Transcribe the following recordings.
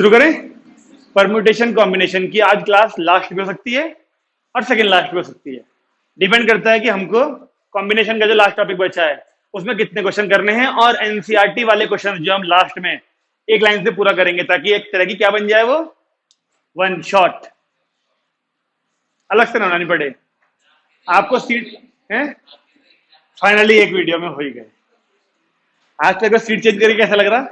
शुरू करें। Permutation combination की आज क्लास लास्ट भी हो सकती है और सेकंड लास्ट भी हो सकती है। डिपेंड करता है कि हमको कॉम्बिनेशन का जो लास्ट टॉपिक बचा है उसमें कितने क्वेश्चन करने हैं, और एनसीईआरटी वाले क्वेश्चन जो हम लास्ट में एक लाइन से पूरा करेंगे ताकि एक तरह की क्या बन जाए, वो वन शॉट, अलग से ना बनानी पड़े आपको सीट है। फाइनली एक वीडियो में हो ही गए। आज तक सीट चेंज करके कैसा लग रहा?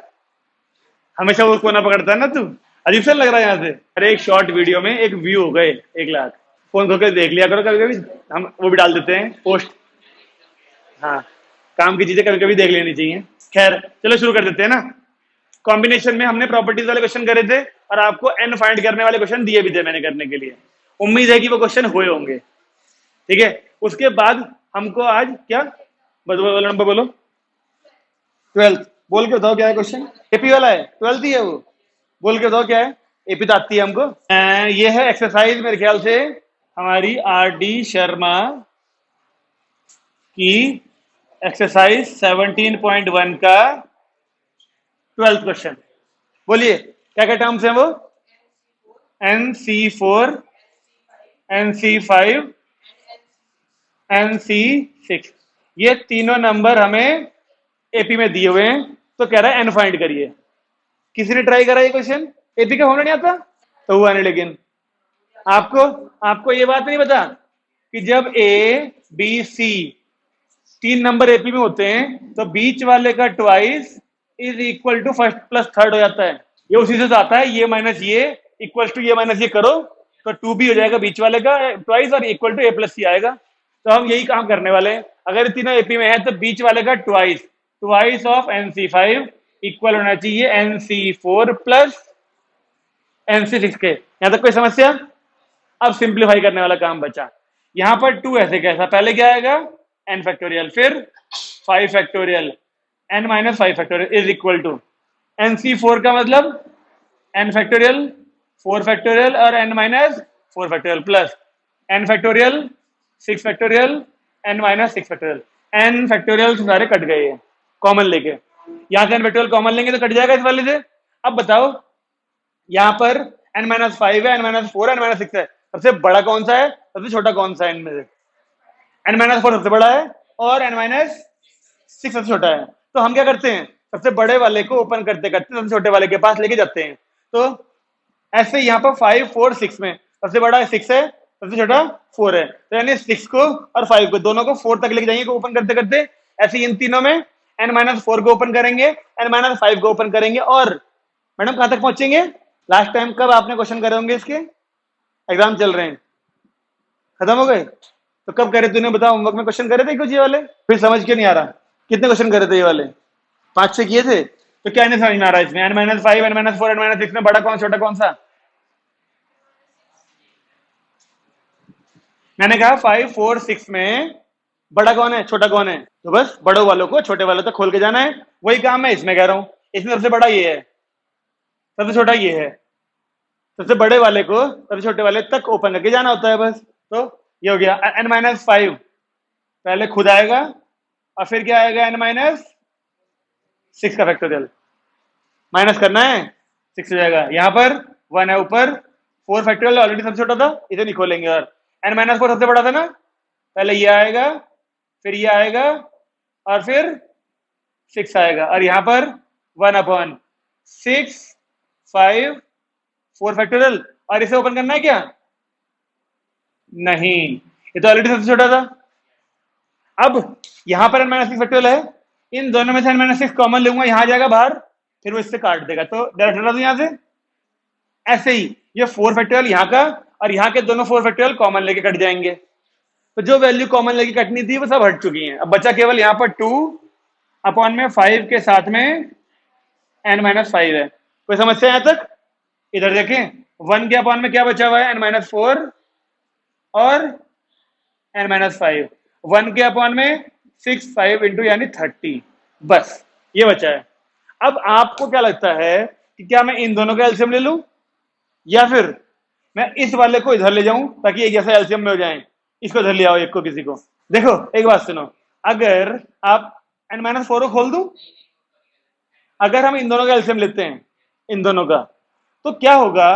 हमेशा वो कोना पकड़ता है ना तू, अजीब सा लग रहा है यहाँ से। अरे एक शॉर्ट वीडियो में एक व्यू हो गए 1 लाख। फोन खोल के देख लिया करो कभी कभी, हम वो भी डाल देते हैं पोस्ट। हाँ, काम की चीजें कभी कभी देख लेनी चाहिए। खैर चलो शुरू कर देते हैं ना। कॉम्बिनेशन में हमने प्रॉपर्टीज वाले क्वेश्चन करे थे और आपको एन फाइंड करने वाले क्वेश्चन दिए भी थे मैंने करने के लिए। उम्मीद है कि वो क्वेश्चन हुए होंगे। ठीक है, उसके बाद हमको आज क्या बोलो, नंबर बोलो। 12th बोल के बताओ क्या है क्वेश्चन। एपी वाला है, 12th ही है वो। बोल के बताओ क्या है। एपी तो आती है हमको। ये है एक्सरसाइज मेरे ख्याल से हमारी आर डी शर्मा की एक्सरसाइज 17.1 का 12th क्वेश्चन। बोलिए क्या क्या टर्म्स हैं वो। NC4, NC5, NC6, ये तीनों नंबर हमें एपी में दिए हुए हैं। तो कह रहा है एन फाइंड करिए। किसी ने ट्राई करा ये क्वेश्चन? एपी का होना नहीं आता तो हुआ नहीं। लेकिन आपको ये बात नहीं पता कि जब A B C 3 number AP में होते हैं तो बीच वाले का twice is equal to first plus third हो जाता है। ये उसी से आता है, ये माइनस ये इक्वल टू ये माइनस ये करो तो 2b हो जाएगा बीच वाले का ट्वाइस, और इक्वल टू a प्लस सी आएगा। तो हम यही काम करने वाले हैं। अगर ये तीनों एपी में है तो बीच वाले का ट्वाइस ऑफ NC5 इक्वल होना चाहिए NC4 प्लस NC6 के। यहां तक कोई समस्या? अब सिंप्लीफाई करने वाला काम बचा। यहां पर 2 ऐसे कैसा, पहले क्या आएगा n फैक्टोरियल, फिर 5 factorial, n minus 5 factorial is equal to NC4 का मतलब n फैक्टोरियल 4 फैक्टोरियल और n minus 4 factorial plus n factorial 6 factorial n minus 6 factorial. n factorial सारे कट गए हैं कॉमन लेके। यहां से n फैक्टोरियल कॉमन लेंगे तो कट जाएगा इस वाले से। अब बताओ यहां पर n माइनस 5 है, n माइनस 4 है, n माइनस 6 है। सबसे बड़ा कौन सा है, सबसे छोटा कौन सा है इनमें से? n माइनस 4 सबसे बड़ा है और n माइनस 6 सबसे छोटा है। तो हम क्या करते हैं, सबसे बड़े वाले को ओपन करते करते सबसे छोटे वाले के पास लेके जाते हैं। तो ऐसे यहाँ पर 5 4 6 में सबसे बड़ा 6 है, सबसे छोटा 4 है। तो यानी 6 को और 5 को दोनों को 4 तक लेके जाएंगे ओपन करते करते। ऐसे इन तीनों में n माइनस 4 को ओपन करेंगे, n माइनस 5 को ओपन करेंगे, और मैडम कहां तक पहुंचेंगे? लास्ट टाइम कब आपने क्वेश्चन करे होंगे इसके? एग्जाम चल रहे हैं, खत्म हो गए तो कब करे तूने बताओ? होमवर्क में क्वेश्चन करे थे कुछ ये वाले? फिर समझ क्यों नहीं आ रहा? कितने क्वेश्चन करे थे ये वाले? 5-6 किए थे। तो क्या नहीं समझ में आ रहा है इसमें? n minus 5, n minus 4, n minus 6 में बड़ा कौन छोटा कौन सा? मैंने कहा 5 4 6 में बड़ा कौन है छोटा कौन है? तो बस बड़ों वालों को छोटे वालों तक खोल के जाना है। वही काम मैं इसमें कह रहा हूं। इसमें सबसे बड़ा ये है, सबसे छोटा ये है। सबसे बड़े वाले को सबसे छोटे वाले तक ओपन करके जाना होता है बस। तो ये हो गया n माइनस 5 पहले खुद आएगा और फिर क्या आएगा n माइनस 6 का फैक्टोरियल। माइनस करना है 6 हो जाएगा। यहाँ पर 1 है ऊपर, 4 फैक्टोरियल ऑलरेडी सबसे छोटा था, इसे नहीं खोलेंगे। और n माइनस 4 सबसे बड़ा था ना, पहले ये आएगा फिर ये आएगा और फिर 6 आएगा। और यहाँ पर 1/6 5 4 फैक्टोरियल, और इसे ओपन करना है क्या? नहीं, ये तो ऑलरेडी सबसे छोटा था। अब यहां पर n माइनस 6 फैक्टोरियल है, इन दोनों में से n माइनस 6 कॉमन लूंगा, यहां जाएगा बाहर, फिर वो इससे काट देगा तो डायरेक्ट हटा दूं यहां से। ऐसे ही ये 4 फैक्टोरियल यहां का और यहां के दोनों 4 फैक्टोरियल कॉमन लेके कट जाएंगे। तो जो वैल्यू कॉमन लेके कटनी थी वो सब हट चुकी है। अब बचा केवल यहाँ पर 2/5 के साथ में n माइनस 5 है। कोई समस्या यहां तक? इधर देखें 1 के अपॉन में क्या बचा हुआ है? n माइनस 4 और n माइनस 5। 1 के अपॉन में 6 5 इंटू यानी 30, बस ये बचा है। अब आपको क्या लगता है कि क्या मैं इन दोनों का एलसीएम ले लूं या फिर मैं इस वाले को इधर ले जाऊं ताकि एक जैसा एलसीएम में हो जाए? इसको इधर ले आओ, एक को किसी को। देखो एक बात सुनो, अगर आप n माइनस 4 को खोल दूं, अगर हम इन दोनों का एलसीएम लेते हैं इन दोनों का, तो क्या होगा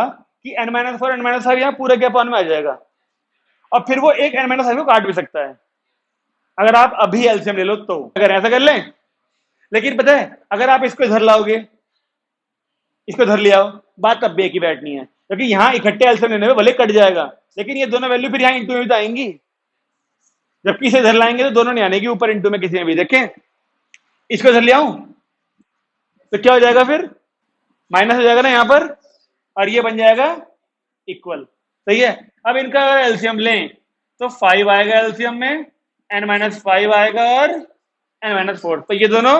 कि n-4 n-5 यहाँ पूरे के अपॉन में आ जाएगा, और फिर वो एक n-5 को काट भी सकता है अगर आप अभी एलसीएम ले लो तो, अगर ऐसा कर लें। लेकिन पता है अगर आप इसको इधर लाओगे, इसको इधर ले आओ, बात तब भी एक ही बैठनी है, क्योंकि यहाँ इकट्ठे एलसीएम लेने में भले कट जाएगा, लेकिन ये दोनों वैल्यू फिर यहाँ इंटू में तो आएंगी, जबकि इसे इधर लाएंगे तो दोनों नहीं आने की, ऊपर इंटू में किसी में भी। देखें, इसको इधर ले आऊं तो क्या हो जाएगा, फिर माइनस हो जाएगा ना यहाँ पर, और ये बन जाएगा इक्वल। सही है। अब इनका अगर एलसीएम लें तो 5 आएगा एलसीएम में, n-5 आएगा और n-4, तो ये दोनों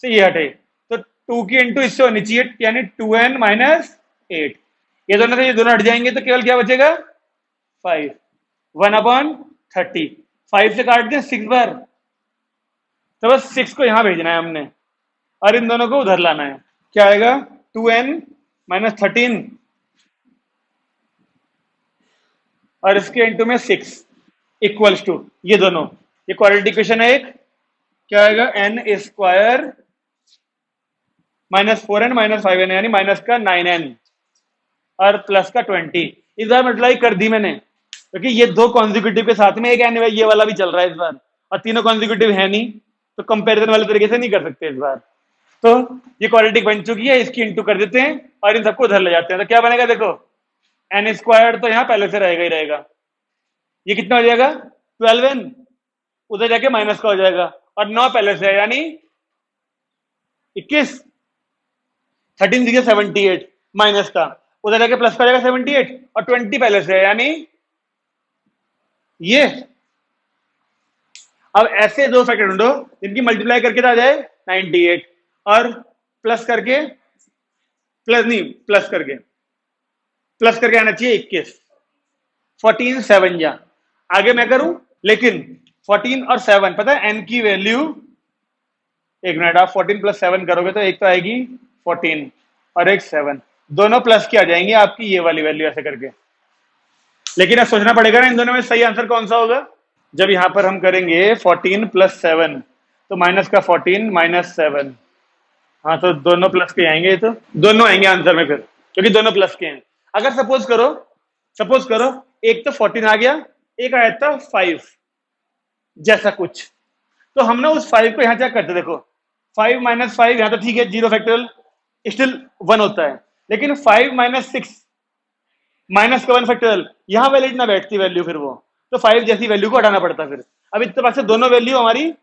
से ये हटे, तो 2 की इंटू इससे होनी चाहिए, यानी 2n-8, ये दोनों से ये दोनों हट जाएंगे तो केवल क्या बचेगा 5, 1/30, 5 से काट दें 6 बार, तो बस 6 को यहां भेजना है हमने और इन दोनों को उधर लाना है। क्या आएगा 2n-13 और इसके इंटू में 6 इक्वल्स टू ये दोनों, ये क्वाड्रेटिक इक्वेशन है एक। क्या आएगा n² -4n -5n यानी माइनस का 9n और प्लस का 20। इस बार मल्टीप्लाई कर दी मैंने क्योंकि ये दो कॉन्जिक्यूटिव के साथ में एक n ये वाला भी चल रहा है इस बार, और तीनों कॉन्जिक्यूटिव है नहीं, तो कंपैरिजन वाले तरीके से नहीं कर सकते इस बार। तो ये क्वाड्रेटिक बन चुकी है, इसकी इंटू कर देते हैं और इन सबको उधर ले जाते हैं, तो क्या बनेगा देखो, n² तो यहाँ पहले से रहेगा ही रहेगा, ये कितना हो जाएगा 12n, उधर जाके माइनस का हो जाएगा, और 9 पहले से है यानी 21, 13 से 78 माइनस का, उधर जाके प्लस का हो जाएगा 78, और 20 पहले से है यानी ये। अब ऐसे दो फैक्टर ढूंढो जिनकी मल्टीप्लाई करके तो आ जाए 98 और प्लस करके, प्लस करके आना चाहिए 21, 14 7 या आगे मैं करूं, लेकिन 14 और 7 पता है n की वैल्यू, एक मिनट, आप 14 + 7 करोगे तो एक तो आएगी 14 और एक 7, दोनों प्लस की आ जाएंगी आपकी ये वाली वैल्यू ऐसे करके। लेकिन अब सोचना पड़ेगा ना इन दोनों में सही आंसर कौन सा होगा। जब यहां पर हम करेंगे 14 + 7 तो माइनस का 14 -7, हाँ तो दोनों प्लस के आएंगे, तो दोनों आएंगे आंसर में फिर, क्योंकि दोनों प्लस के हैं। अगर सपोज करो एक तो 14 आ गया, एक आया था 5 जैसा कुछ, तो हम ना उस 5 को यहां चेक करते, देखो 5 - 5 यहां तो ठीक है, 0 फैक्टोरियल स्टिल 1 होता है, लेकिन 5 - 6 माइनस का 1 फैक्टोरियल यहां वैलिड ना बैठती वैल्यू, फिर वो तो 5 जैसी वैल्यू को हटाना पड़ता फिर। अब इत्तेफाक से दोनों वैल्यू हमारी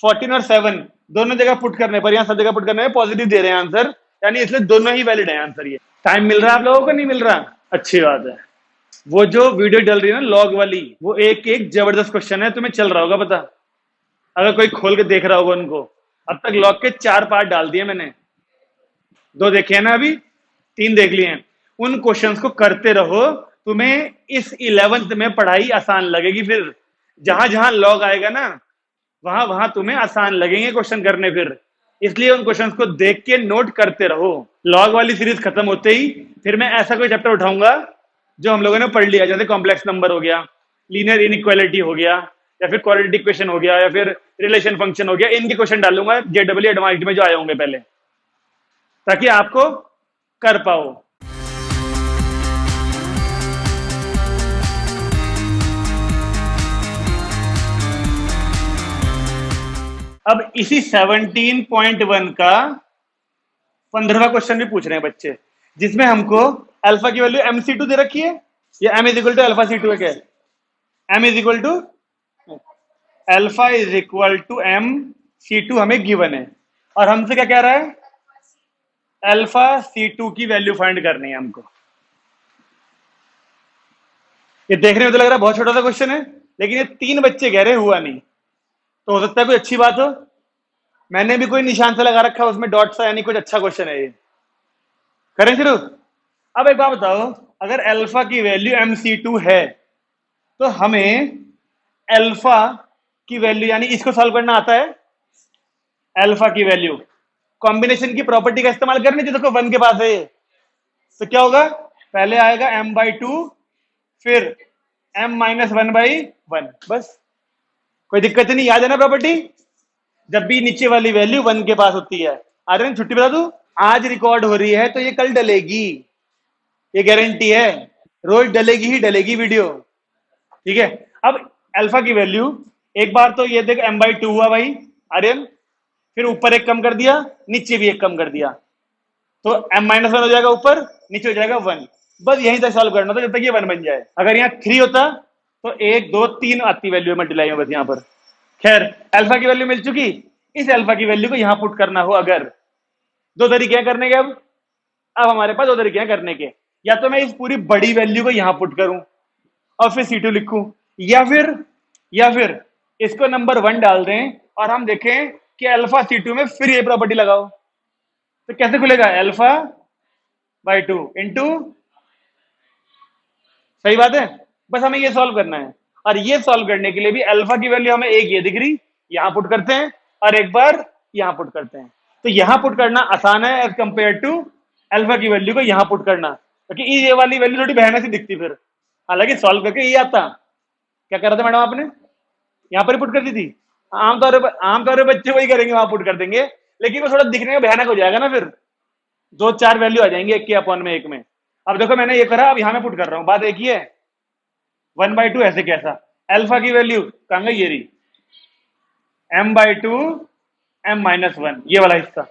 14 और 7 दोनों जगह पुट करने पर, यहाँ सब जगह पुट करने में पॉजिटिव दे रहे हैं आंसर, यानी इसलिए दोनों ही वैलिड है आंसर। ये टाइम मिल रहा है आप लोगों को, नहीं मिल रहा, अच्छी बात है। वो जो वीडियो डल रही है ना लॉग वाली, वो एक एक जबरदस्त क्वेश्चन है, तुम्हें चल रहा होगा पता, अगर कोई खोल के देख रहा होगा उनको। अब तक लॉग के 4 पार्ट डाल दिए मैंने, 2 देखे हैं ना, अभी 3 देख लिए हैं। उन क्वेश्चंस को करते रहो, तुम्हें इस 11th में पढ़ाई आसान लगेगी। फिर जहां जहां लॉग आएगा ना वहां वहां तुम्हें आसान लगेंगे क्वेश्चन करने, फिर इसलिए उन क्वेश्चंस को देख के नोट करते रहो। लॉग वाली सीरीज खत्म होते ही फिर मैं ऐसा कोई चैप्टर उठाऊंगा जो हम लोगों ने पढ़ लिया, जैसे कॉम्प्लेक्स नंबर हो गया, लीनियर इनइक्वालिटी हो गया, या फिर क्वाड्रेटिक इक्वेशन हो गया, या फिर रिलेशन फंक्शन हो गया। इनके क्वेश्चन डालूंगा जेडब्ल्यू एडवांस्ड में जो आए होंगे पहले, ताकि आपको कर पाओ। अब इसी 17.1 का 15वां क्वेश्चन भी पूछ रहे हैं बच्चे, जिसमें हमको अल्फा की वैल्यू MC2 दे रखी है, ये m = α/c2 है। क्या m = α MC2 हमें गिवन है, और हमसे क्या कह रहा है, α/c2 की वैल्यू फाइंड करनी है हमको। ये देखने में तो लग रहा है बहुत छोटा सा क्वेश्चन है, लेकिन ये 3 बच्चे कह रहे हुआ नहीं, तो हो सकता है कोई अच्छी बात हो। मैंने भी कोई निशान से लगा रखा है उसमें डॉट सा, यानी कुछ अच्छा क्वेश्चन है ये। करें शुरू। अब एक बात बताओ, अगर अल्फा की वैल्यू MC2 है तो हमें अल्फा की वैल्यू, यानी इसको सॉल्व करना आता है, अल्फा की वैल्यू कॉम्बिनेशन की प्रॉपर्टी का इस्तेमाल करने, जो देखो 1 के पास है ये, तो क्या होगा, पहले आएगा m/2 फिर m - 1/1, बस कोई दिक्कत नहीं, याद है ना प्रॉपर्टी। जब भी नीचे वाली वैल्यू 1 के पास होती है, आर्यन छुट्टी बता दूं, आज रिकॉर्ड हो रही है तो ये कल डलेगी, ये गारंटी है, रोज डलेगी ही डलेगी वीडियो। ठीक है, अब अल्फा की वैल्यू, एक बार तो ये देख m/2 हुआ भाई आर्यन, फिर ऊपर एक कम कर दिया, नीचे भी एक कम कर दिया, तो m-1 हो जाएगा ऊपर, नीचे हो जाएगा 1। बस यहीं तक सॉल्व करना था जब तक ये 1 बन जाए। अगर यहाँ 3 होता तो 1 2 3 आती वैल्यू मल्टीप्लाई में बस यहाँ पर। खैर, अल्फा की वैल्यू मिल चुकी, इस अल्फा की वैल्यू को यहाँ पुट करना हो अगर, दो तरीके हैं करने के। अब हमारे पास दो तरीके हैं करने के, या तो मैं इस पूरी बड़ी वैल्यू को यहां पुट करूं और फिर C2 लिखूं, या फिर इसको नंबर 1 डाल दें और हम देखें कि अल्फा C2 में फिर ये प्रॉपर्टी लगाओ, तो कैसे खुलेगा, अल्फा/2 इंटू, सही बात है। बस हमें ये सॉल्व करना है, और ये सॉल्व करने के लिए भी अल्फा की वैल्यू हमें एक ये दिख रही, यहां पुट करते हैं, और एक बार यहां पुट करते हैं। तो यहां पुट करना आसान है एज कंपेयर टू अल्फा की वैल्यू को यहां पुट करना, क्योंकि ये वाली वैल्यू थोड़ी भयानक सी दिखती फिर। हालांकि सॉल्व करके ये आता, क्या कर रहा था मैडम आपने, यहां पर ही पुट कर दी थी। आमतौर पर बच्चे वही करेंगे, वहां पुट कर देंगे, लेकिन वो थोड़ा दिखने में भयानक हो जाएगा ना, फिर 2 4 वैल्यू आ जाएंगे एक के अपॉन में एक में। अब देखो मैंने ये करा, अब यहां मैं पुट कर रहा हूं, बात एक ही है। 1/2 ऐसे कैसा, अल्फा की वैल्यू कहां गई, ये रही, m/2 m-1, ये वाला हिस्सा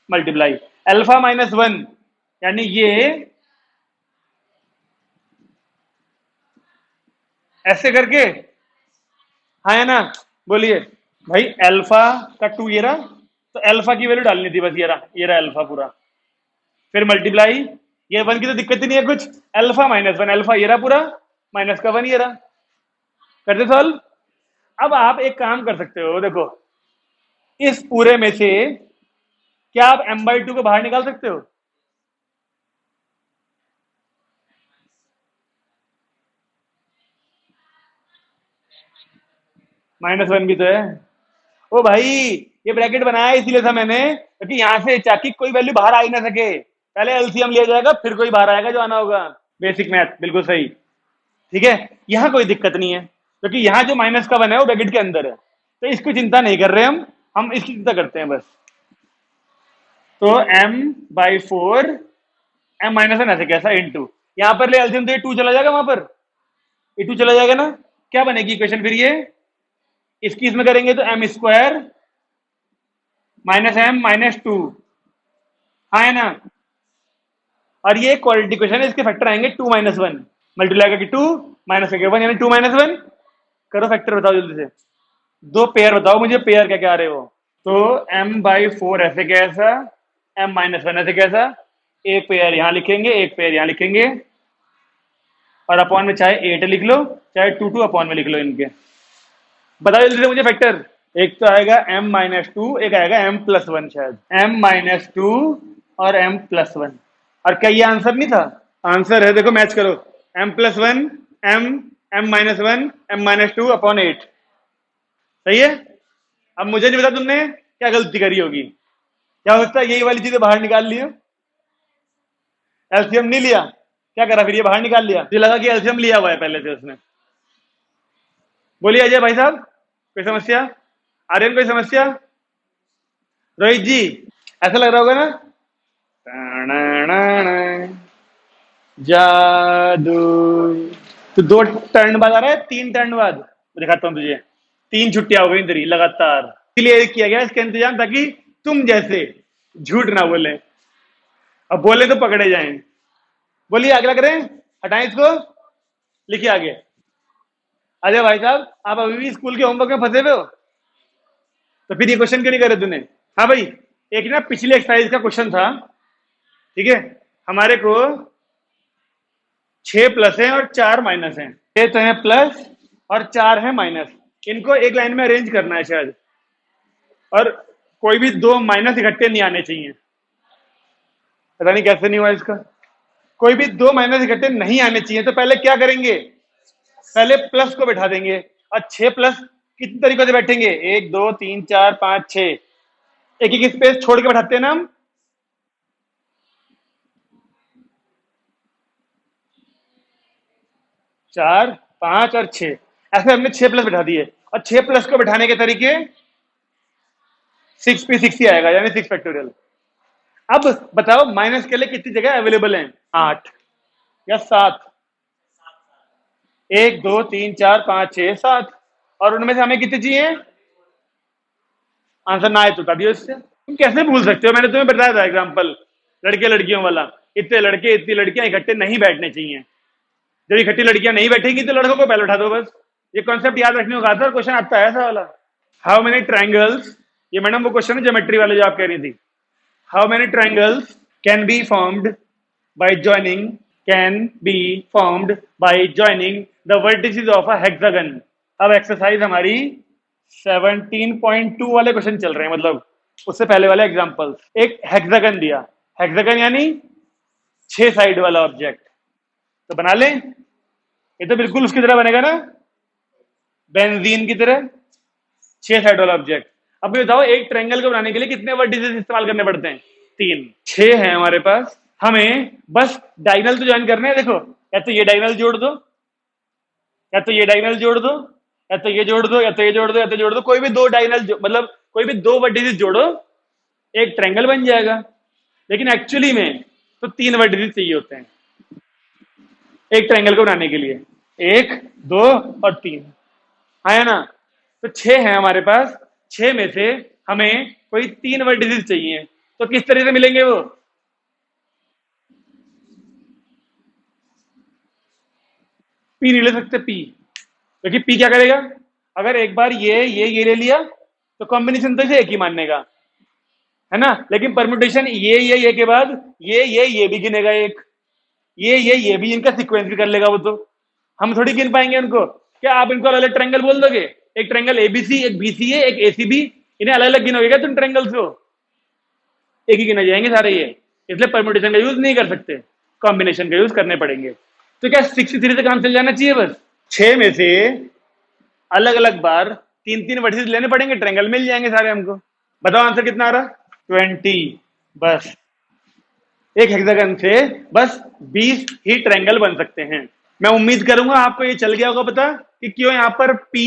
मल्टीप्लाई अल्फा-1, यानी ये ऐसे करके, हाँ है ना, बोलिए भाई, अल्फा का 2 ये रहा, तो अल्फा की वैल्यू डालनी थी बस, ये रहा अल्फा पूरा, फिर मल्टीप्लाई, ये 1 की तो दिक्कत ही नहीं है कुछ, अल्फा-1, अल्फा ये रहा पूरा, माइनस का 1 ये रहा, करते सॉल्व। अब आप एक काम कर सकते हो, देखो इस पूरे में से क्या आप m/2 को बाहर निकाल सकते हो, -1 भी तो है। ओ भाई, ये ब्रैकेट बनाया इसीलिए था मैंने, क्योंकि यहां से चाकी कोई वैल्यू बाहर आ ही ना सके, पहले एलसीएम लिया जाएगा फिर कोई बाहर आएगा जो आना होगा। बेसिक मैथ, बिल्कुल सही। ठीक है, यहां कोई दिक्कत नहीं है, क्योंकि यहां जो -1 है वो ब्रैकेट के अंदर है, तो इसको चिंता नहीं कर रहे हम इसकी चिंता करते हैं बस। तो m/4 m-1 ऐसे कैसा इंटू, यहां पर ले एलसीएम, तो ये 2 चला जाएगा, वहां पर ये 2 चला जाएगा ना, क्या बनेगी इक्वेशन फिर, ये इसकी इसमें करेंगे तो m² -m-2, हाँ है ना, और ये क्वालिटी क्वेश्चन है, इसके फैक्टर आएंगे 2 - 1, मल्टीप्लाई करके 2 माइनस करके 1, यानी 2 - 1। करो फैक्टर, बताओ जल्दी से, दो पेयर बताओ मुझे, पेयर क्या क्या आ रहे हो। तो m/4 ऐसे कैसा, m-1 ऐसे कैसा, एक पेयर यहां लिखेंगे, एक पेयर यहां लिखेंगे, और अपॉन में चाहे 8 लिख लो, चाहे 2 अपॉन में लिख लो इनके। बताओ जल्दी से मुझे फैक्टर, एक तो आएगा m-2, एक आएगा m+1, शायद m-2 और m+1, और क्या ये आंसर नहीं था, आंसर है, देखो मैच करो, m+1 m m-1 m-2 upon 8, सही है। अब मुझे नहीं पता तुमने क्या गलती करी होगी, क्या हो सकता है यही वाली चीजें बाहर निकाल ली हो, एलसीएम नहीं लिया, क्या करा फिर, ये बाहर निकाल लिया, तो लगा कि एलसीएम लिया हुआ है पहले से उसने। बोलिए अजय भाई साहब, कोई समस्या, आर्यन कोई समस्या, रोहित जी, ऐसा लग रहा होगा ना, जादू। तो 2 टर्न बाद आ रहा है, 3 टर्न बाद, दिखाता हूं तुझे, 3 छुट्टियां हो गई तेरी लगातार, इसलिए किया गया इसका इंतजाम, ताकि तुम जैसे झूठ ना बोले, अब बोले तो पकड़े जाएं। बोलिए अगला करें, हटाएं इसको, लिखिए आगे। अजय भाई साहब, आप अभी भी स्कूल के होमवर्क में फंसे हुए हो, तो फिर ये क्वेश्चन क्यों नहीं करे तूने। हाँ भाई, एक ना पिछले एक्सरसाइज का क्वेश्चन था, ठीक है, हमारे को 6 प्लस है और 4 माइनस है, 6 तो है प्लस और 4 है माइनस, इनको एक लाइन में अरेंज करना है शायद, और कोई भी 2 माइनस इकट्ठे नहीं आने चाहिए, पता नहीं कैसे नहीं हुआ इसका, कोई भी 2 माइनस इकट्ठे नहीं आने चाहिए, तो पहले क्या करेंगे, पहले प्लस को बैठा देंगे, और 6 प्लस कितने तरीकों से बैठेंगे, 1 2 3 4 5 6, एक एक स्पेस छोड़ के बैठाते हैं ना हम, 4 5 और 6, ऐसे हमने 6 प्लस बैठा दिए, और 6 प्लस को बैठाने के तरीके 6p6 ही आएगा, यानी 6 फैक्टोरियल। अब बताओ माइनस के लिए कितनी जगह अवेलेबल है, 8, या 7? 1 2 3 4 5 6 7। और उनमें से हमें कितने चाहिए? आंसर ना आए तो बता दियो इससे। तुम कैसे भूल सकते हो? मैंने तुम्हें बताया था एग्जाम्पल, लड़के लड़कियों वाला। इतने लड़के इतनी लड़कियां इकट्ठे नहीं बैठने चाहिए। जब इकट्ठी लड़कियां नहीं बैठेंगी तो लड़कों को पहले उठा दो बस। ये कॉन्सेप्ट याद रखने को कहा था, क्वेश्चन आता है ऐसा वाला। हाउ मेनी ट्राइंगल्स, ये मैडम वो क्वेश्चन है ज्योमेट्री वाले जो आप कह रही थी। How many triangles can be formed by joining, can be formed by joining the vertices of a hexagon. अब एक्सरसाइज हमारी 17.2 वाले क्वेश्चन चल रहे हैं, मतलब उससे पहले वाले एग्जांपल्स। एक हेक्सागन दिया, हेक्सागन यानी 6 साइड वाला ऑब्जेक्ट, तो बना लें। ये तो बिल्कुल उसकी तरह बनेगा ना, बेंजीन की तरह, 6 साइड वाला ऑब्जेक्ट। अब ये बताओ एक ट्रायंगल को बनाने के लिए कितने वर्टिसेस इस्तेमाल करने पड़ते हैं? 3। 6 है हमारे पास, हमें बस डायगोनल तो ज्वाइन करने हैं। देखो, या तो ये डायगोनल जोड़ दो, या तो ये डायगोनल जोड़ दो, या तो ये जोड़ दो, या तो ये जोड़ दो, या तो जोड़ दो। कोई भी दो डायगोनल, मतलब कोई भी दो वर्टिसेस जोड़ो, एक ट्रायंगल बन जाएगा। लेकिन एक्चुअली में तो 3 वर्टिसेस चाहिए होते हैं एक ट्रायंगल को बनाने के लिए, 1 2 और 3, है ना। तो 6 है हमारे पास, 6 में से हमें कोई 3 वर्टिसेस चाहिए, तो किस तरह से मिलेंगे वो? पी नहीं ले सकते, पी, क्योंकि पी क्या करेगा? अगर एक बार ये ले लिया तो कॉम्बिनेशन तो इसे एक ही मानने का है ना। लेकिन परम्यूटेशन ये के बाद ये भी गिनेगा एक, ये भी इनका सीक्वेंस भी कर लेगा वो। तो हम थोड़ी गिन पाएंगे उनको। क्या आप इनको अलग अलग ट्रायंगल बोल दोगे? एक ट्रायंगल एबीसी, एक बीसीए, एक एसीबी, इन्हें अलग अलग गिनोगे क्या तुम ट्रायंगल्स को? एक ही गिने जाएंगे सारे ये। इसलिए परम्यूटेशन का यूज नहीं कर सकते, कॉम्बिनेशन का यूज करने पड़ेंगे। तो क्या 63 से काम चल जाना चाहिए बस? 6 में से अलग अलग बार 3 3 वर्टिसेस लेने पड़ेंगे, ट्रायंगल मिल जाएंगे सारे हमको। बताओ आंसर कितना आ रहा? 20। बस एक हेक्सागन से बस 20 ही ट्रायंगल बन सकते हैं। मैं उम्मीद करूंगा आपको ये चल गया होगा पता कि क्यों यहां पर पी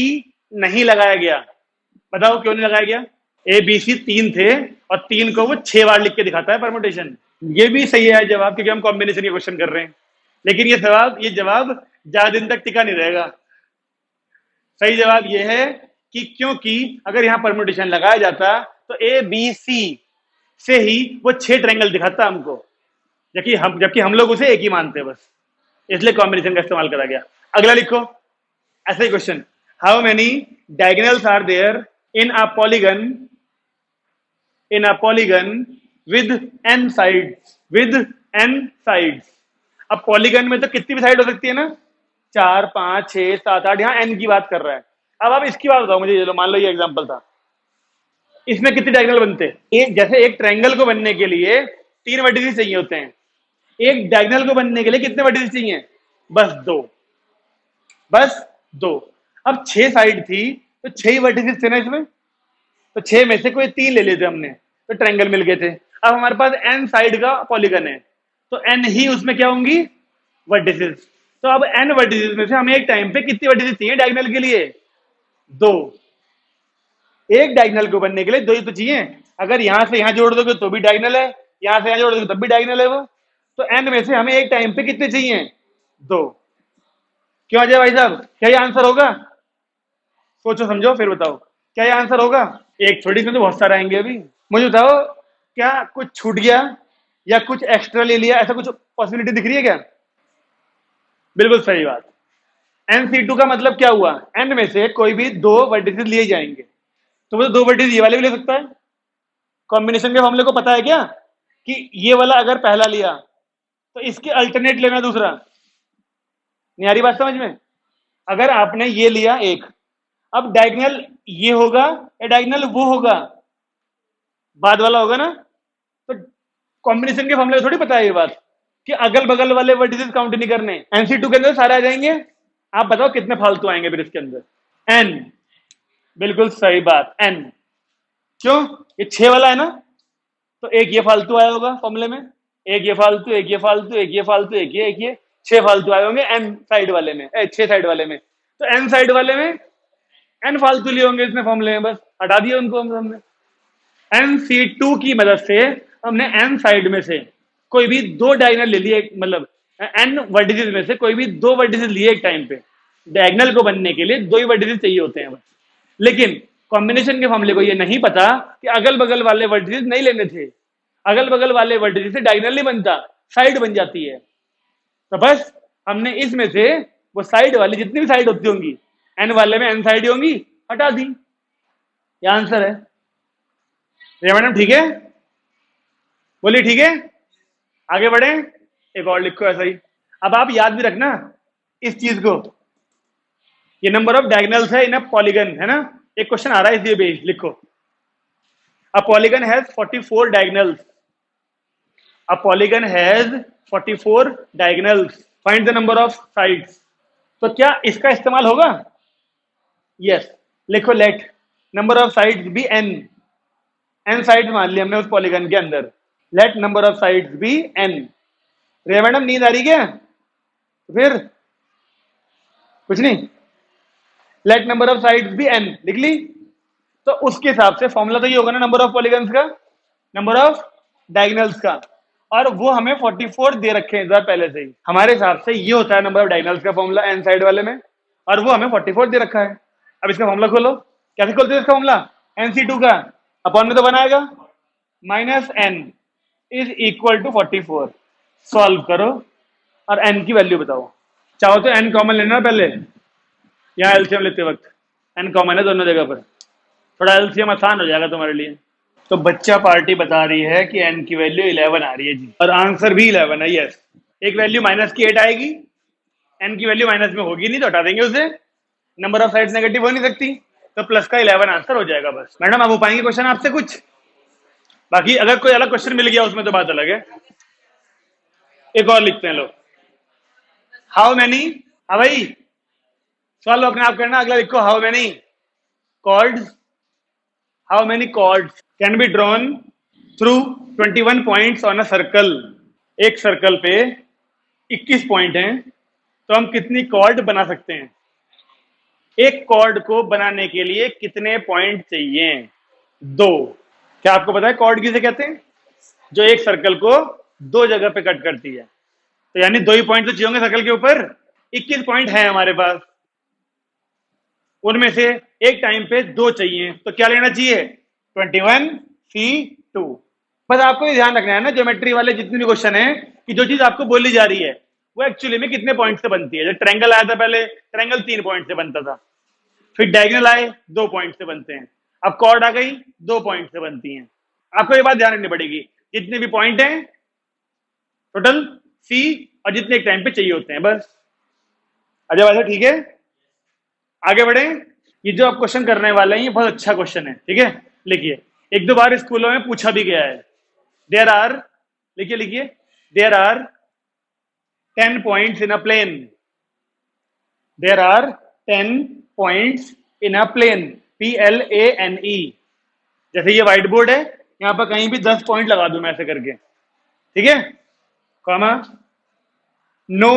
नहीं लगाया गया। बताओ क्यों नहीं लगाया गया? ए बी सी 3 थे और 3 को वो 6 बार लिख के दिखाता है परम्यूटेशन। ये भी सही है जवाब, क्योंकि हम कॉम्बिनेशन के क्वेश्चन कर रहे हैं। लेकिन ये जवाब ज्यादा दिन तक टिका नहीं रहेगा। सही जवाब ये है कि क्योंकि अगर यहां परम्यूटेशन लगाया जाता तो ए बी सी से ही वो 6 ट्रायंगल दिखाता हमको, जबकि हम लोग उसे एक ही मानते हैं बस। इसलिए कॉम्बिनेशन का इस्तेमाल करा गया। अगला लिखो ऐसा ही question. How many diagonals are there in a polygon, in a polygon with n sides, with n sides. अब पॉलीगन में तो कितनी भी साइड हो सकती है ना, 4 5 6 7 8, यहां एन की बात कर रहा है। अब आप इसकी बात बताओ मुझे, ये लो मान लो ये एग्जांपल था, इसमें कितने डायगोनल बनते? एक, जैसे एक ट्रायंगल को बनने के लिए 3 वर्टिसेस चाहिए होते हैं, एक डायगोनल को बनने के लिए कितने वर्टिसेस चाहिए? बस 2, बस 2। अब 6 साइड थी तो 6 ही वर्टिसेस थे ना इसमें, तो 6 में से कोई 3 ले लेते हमने तो ट्रायंगल मिल गए थे। अब हमारे पास एन साइड का पॉलीगन है, तो एन ही उसमें क्या होंगी? वर्टिसेस। तो अब एन वर्टिसेस में से हमें एक टाइम पे कितनी वर्टिसेस चाहिए डायगोनल के लिए? 2। एक डायगोनल को बनने के लिए 2 ही तो चाहिए। अगर यहां से यहां जोड़ दोगे तो भी डायगोनल है, यहां से यहां जोड़ दोगे तब भी डायगोनल है वो। तो एन में से हमें एक टाइम पे कितने चाहिए? 2। क्यों अजय भाई साहब, क्या ये आंसर होगा? सोचो समझो फिर बताओ, क्या ये आंसर होगा? एक थोड़ी, इसमें तो बहुत सारे आएंगे अभी। मुझे बताओ, क्या कुछ छूट गया या कुछ एक्स्ट्रा ले लिया, ऐसा कुछ पॉसिबिलिटी दिख रही है क्या? बिल्कुल सही बात। NC2 का मतलब क्या हुआ? एन में से कोई भी 2 वर्टिसेस लिए जाएंगे, तो वो 2 वर्टिसेस ये वाले भी ले सकता है। कॉम्बिनेशन के फॉर्मूले को पता है क्या कि ये वाला अगर पहला लिया तो इसके अल्टरनेट लेना दूसरा। नहीं आ रही बात समझ में? अगर आपने ये लिया एक, अब डायगोनल ये होगा या डायगोनल वो होगा? बाद वाला होगा ना। तो कॉम्बिनेशन के फॉर्मूले थोड़ी पता है ये बात कि अगल बगल वाले वर्टिसेस काउंट नहीं करने। NC2 के अंदर सारे आ जाएंगे। आप बताओ कितने फालतू आएंगे फिर इसके अंदर? एन, बिल्कुल सही बात, एन। क्यों? ये 6 वाला है ना, तो एक ये फालतू आया होगा फॉर्मूले में, एक ये फालतू, एक ये फालतू, एक ये फालतू, एक ये 6 फालतू आए होंगे एन साइड वाले में, 6 साइड वाले में। तो एन साइड वाले में एन फालतू लिए होंगे इसने फॉर्मूले में, बस हटा दिए उनको हमने। NC2 की मदद से हमने एन साइड में से कोई भी 2 डायगोनल ले लिए, मतलब एन वर्टिसेस में से कोई भी दो वर्टिसेस लिए एक टाइम पे, डायगोनल को बनने के लिए दो ही वर्टिसेस चाहिए होते हैं बस। लेकिन कॉम्बिनेशन के मामले को ये नहीं पता कि अगल बगल वाले वर्टिसेस नहीं लेने थे, अगल बगल वाले वर्टिसेस से डायगोनल नहीं बनता, साइड बन जाती है। तो बस हमने इसमें से वो साइड वाली जितनी भी साइड होती होंगी, एन वाले में एन साइड होंगी, हटा दी। ये आंसर है। ये मैडम ठीक है, बोलिए ठीक है, आगे बढ़े। एक और लिखो ऐसा ही। अब आप याद भी रखना इस चीज को, ये नंबर ऑफ डायगोनल्स है इन अ पॉलीगन, है ना, एक क्वेश्चन आ रहा है इसलिए बेस लिखो। A polygon has 44 diagonals, a polygon has 44 diagonals, find the number of sides. तो क्या इसका इस्तेमाल होगा? यस, लिखो let number of sides be N, N side मान लिया हमने उस पॉलीगन के अंदर, let number of sides be N. रे मैडम नींद आ रही क्या? फिर कुछ नहीं, let number of sides be N लिख ली। तो उसके हिसाब से फॉर्मूला तो ये होगा ना नंबर ऑफ पॉलीगन्स का, नंबर ऑफ डायगोनल्स का, और वो हमें 44 दे रखे हैं इधर पहले से ही। हमारे हिसाब से ये होता है नंबर ऑफ डायगोनल्स का फॉर्मूला एन साइड वाले में, और वो हमें 44 दे रखा है। अब इसका फॉर्मूला खोलो, कैसे खोलते हैं इसका फॉर्मूला? NC2 का अपॉन में तो बनाएगा, minus N is equal to 44। Solve करो और एन की वैल्यू बताओ। चाहो तो एन कॉमन लेना पहले, यहाँ एलसीएम लेते वक्त एन कॉमन है दोनों जगह पर, थोड़ा एलसीएम आसान हो जाएगा तुम्हारे लिए। तो बच्चा पार्टी बता रही है कि एन की वैल्यू 11 आ रही है जी, और आंसर भी 11 है। यस, एक वैल्यू माइनस की 8 आएगी, एन की वैल्यू माइनस में होगी नहीं तो हटा देंगे उसे, नंबर ऑफ साइड्स नेगेटिव हो नहीं सकती, तो प्लस का 11 आंसर हो जाएगा बस। मैडम आप हो पाएंगे क्वेश्चन आपसे कुछ? बाकी अगर कोई अलग क्वेश्चन मिल गया उसमें तो बात अलग है। एक और लिखते हैं लोग, हाउ मैनी, हाँ भाई सवाल अपने आप करना, अगला लिखो how many chords, how many chords can be drawn through 21 points on a circle. एक सर्कल पे 21 पॉइंट हैं, तो हम कितनी कॉर्ड बना सकते हैं? एक कॉर्ड को बनाने के लिए कितने पॉइंट चाहिए? 2। क्या आपको पता है कॉर्ड किसे कहते हैं? जो एक सर्कल को दो जगह पे कट करती है। तो यानी 2 ही पॉइंट तो चाहिए होंगे सर्कल के ऊपर, 21 पॉइंट है हमारे पास, उनमें से एक टाइम पे 2 चाहिए, तो क्या लेना चाहिए? 21C2। बस आपको ये ध्यान रखना है ना ज्योमेट्री वाले जितने भी क्वेश्चन है, कि जो चीज आपको बोली जा रही है वो एक्चुअली में कितने पॉइंट से बनती है। जब ट्रायंगल आया था पहले, ट्रायंगल 3 पॉइंट से बनता था, फिर डायगोनल आए 2 पॉइंट से बनते हैं, अब कॉर्ड आ गई 2 पॉइंट से बनती हैं। आपको ये बात ध्यान रखनी पड़ेगी, जितने भी पॉइंट हैं टोटल सी, और जितने एक टाइम पे चाहिए होते हैं बस। अजय भाई ठीक है, आगे बढ़े। ये जो आप क्वेश्चन करने वाले हैं ये बहुत अच्छा क्वेश्चन है, ठीक है, लिखिए। एक दो बार स्कूलों में पूछा भी गया है। देयर आर, लिखिए लिखिए, there are 10 points in a plane, there are 10 points in a plane, PLANE। जैसे ये व्हाइट बोर्ड है, यहां पर कहीं भी 10 पॉइंट लगा दूं मैं ऐसे करके, ठीक है, comma, no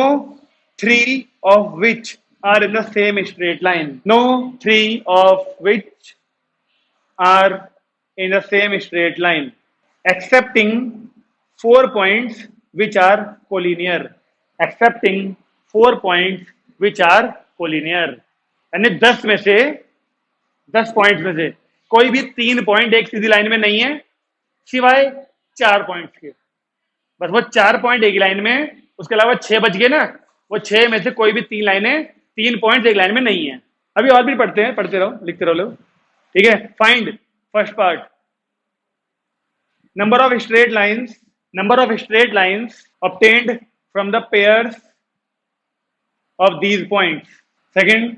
3 of which are in the same straight line, no 3 of which are in the same straight line, excepting 4 points which are collinear, excepting 4 points which are collinear। यानी 10 में से, 10 पॉइंट में से कोई भी 3 पॉइंट एक सीधी line में नहीं है सिवाय 4 पॉइंट्स के। बस वो 4 पॉइंट एक लाइन में, उसके अलावा 6 बच गए ना, वो 6 में से कोई भी 3 लाइनें, 3 पॉइंट एक लाइन में नहीं है। अभी और भी पढ़ते हैं, पढ़ते रहो, लिखते रहो लोग, ठीक है। Find first part, number of straight lines, number of straight lines obtained from the pairs of these points. Second,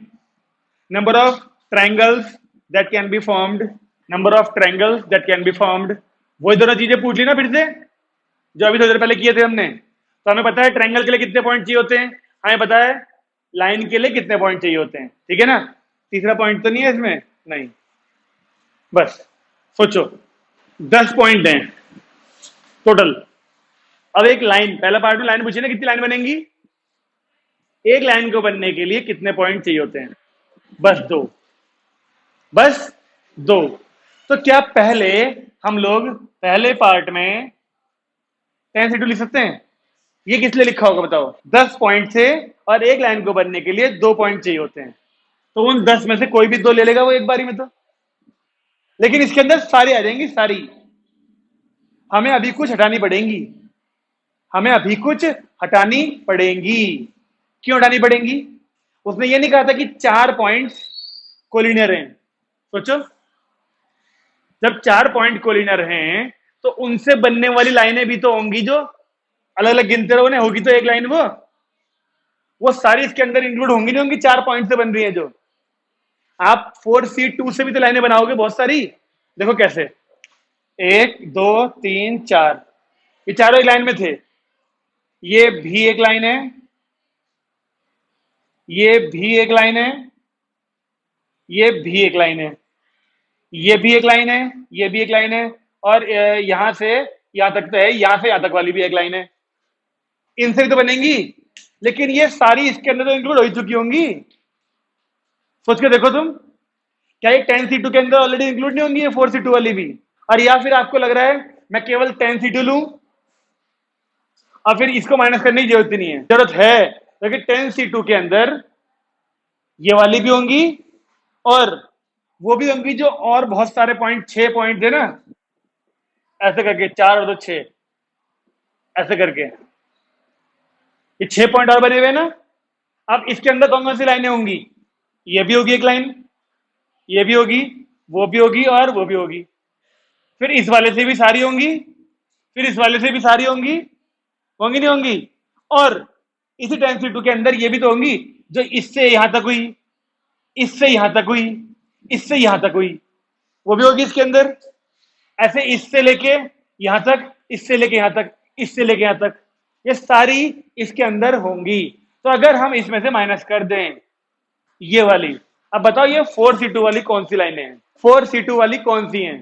number of triangles that can be formed, number of triangles that can be formed. वही दोनों चीजें पूछ ली ना फिर से जो अभी थोड़ी देर पहले किए थे हमने। तो हमें पता है ट्रायंगल के लिए कितने पॉइंट चाहिए होते हैं, हमें पता है लाइन के लिए कितने पॉइंट चाहिए होते हैं, ठीक है ना। तीसरा पॉइंट तो नहीं है इसमें, नहीं, बस सोचो 10 पॉइंट हैं टोटल। अब एक लाइन, पहला पार्ट में लाइन पूछी ना कितनी लाइन बनेंगी, एक लाइन को बनने के लिए कितने पॉइंट चाहिए होते हैं? बस 2, बस 2। तो क्या पहले हम लोग पहले पार्ट में 10C2 लिख सकते हैं? ये किस लिए लिखा होगा बताओ? 10 पॉइंट से और एक लाइन को बनने के लिए 2 पॉइंट चाहिए होते हैं, तो उन 10 में से कोई भी 2 ले लेगा वो एक बारी में तो। लेकिन इसके अंदर सारी आ जाएंगी, सारी। हमें अभी कुछ हटानी पड़ेंगी, हमें अभी कुछ हटानी पड़ेंगी। क्यों हटानी पड़ेंगी? उसने ये नहीं कहा था कि 4 पॉइंट्स कोलिनियर हैं। सोचो, जब 4 पॉइंट कोलिनियर हैं तो उनसे बनने वाली लाइनें भी तो होंगी, जो अलग अलग गिनते रहो, होगी तो एक लाइन, वो सारी इसके अंदर इंक्लूड होंगी, नहीं होंगी? 4 पॉइंट से बन रही है जो। आप 4C2 से भी तो लाइनें बनाओगे बहुत सारी। देखो कैसे, 1 2 3 4, ये चारों एक लाइन में थे। ये भी एक लाइन है, ये भी एक लाइन है, ये भी एक लाइन है, ये भी एक लाइन है, ये भी एक लाइन है, और यहां से यहां तक तो है, यहां से यहां तक वाली भी एक लाइन है। इनसे भी तो बनेंगी, लेकिन ये सारी इसके अंदर तो इंक्लूड हो ही चुकी होंगी। सोच के देखो तुम, क्या ये 10C2 के अंदर ऑलरेडी इंक्लूड नहीं होंगी ये 4C2 वाली भी? और या फिर आपको लग रहा है मैं केवल 10C2 लूं और फिर इसको माइनस करने की जरूरत ही नहीं है? जरूरत है, क्योंकि 10C2 के अंदर ये वाली भी होंगी और वो भी होंगी जो और बहुत सारे पॉइंट, 6 पॉइंट थे ना, ऐसे करके 4 और 2 6, ऐसे करके ये 6 पॉइंट और बने हुए ना। अब इसके अंदर कौन कौन सी लाइनें होंगी? ये भी होगी एक लाइन, ये भी होगी, वो भी होगी और वो भी होगी। फिर इस वाले से भी सारी होंगी, फिर इस वाले से भी सारी होंगी, होंगी नहीं होंगी? और इसी 10C2 के अंदर ये भी तो होंगी जो इससे यहां तक हुई, इससे यहां तक हुई, इससे यहां तक हुई, वो भी होगी इसके अंदर। ऐसे इससे लेके यहां तक, इससे लेके यहां तक, इससे लेके यहां तक, ये सारी इसके अंदर होंगी। तो अगर हम इसमें से माइनस कर दें ये वाली, अब बताओ ये 4C2 वाली कौन सी लाइनें हैं? 4C2 वाली कौन सी हैं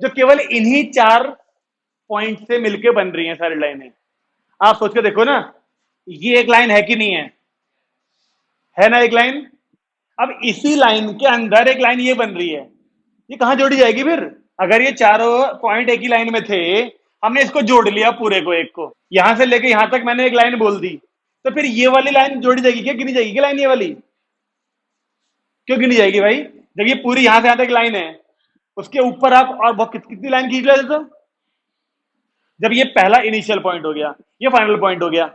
जो केवल इन्हीं 4 पॉइंट से मिलके बन रही हैं सारी लाइनें? आप सोच के देखो ना, ये एक लाइन है कि नहीं है? है ना एक लाइन। अब इसी लाइन के अंदर एक लाइन ये बन रही है, ये कहां जोड़ी जाएगी फिर? अगर ये चारों पॉइंट एक ही लाइन में थे, हमने इसको जोड़ लिया पूरे को, एक को यहां से लेके यहां तक मैंने एक लाइन बोल दी, तो फिर ये वाली लाइन जोड़ी जाएगी क्या, गिनी जाएगी क्या लाइन ये वाली? क्यों गिनी जाएगी भाई? जब ये पूरी यहां से यहां तक लाइन है, उसके ऊपर आप और बहुत कितनी लाइन खींच लेते तो? जब ये पहला इनिशियल पॉइंट हो गया, ये फाइनल पॉइंट हो गया,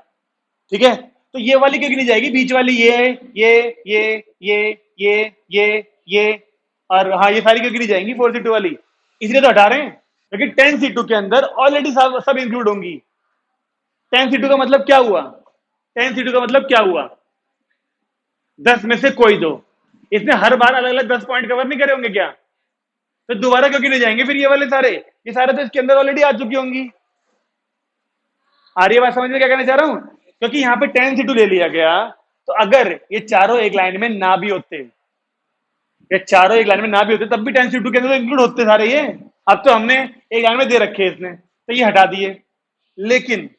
ठीक है, तो ये वाली क्यों गिनी जाएगी? बीच वाली ये ये ये ये ये और हाँ, ये सारी क्यों गिनी जाएंगी 4C2 वाली? इसलिए तो हटा रहे हैं, क्योंकि 10C2 के अंदर ऑलरेडी सब इंक्लूड होंगी। 10C2 का मतलब क्या हुआ? 10C2 का मतलब क्या हुआ? 10 में से कोई दो। इसने हर बार अलग अलग 10 पॉइंट कवर नहीं करे होंगे क्या? तो दोबारा क्यों गिने जाएंगे फिर ये वाले सारे? ये सारे तो इसके अंदर ऑलरेडी आ चुकी होंगी। आ रही है बात समझ में क्या कहना चाह रहा हूं? क्योंकि यहाँ पे 10C2 ले लिया गया, तो अगर ये चारों एक लाइन में ना भी होते, ये चारों एक लाइन में ना भी होते, तब भी 10C2 के अंदर इंक्लूड होते सारे ये। अब तो हमने एक लाइन में दे रखे हैं इसने, तो ये हटा दिए। लेकिन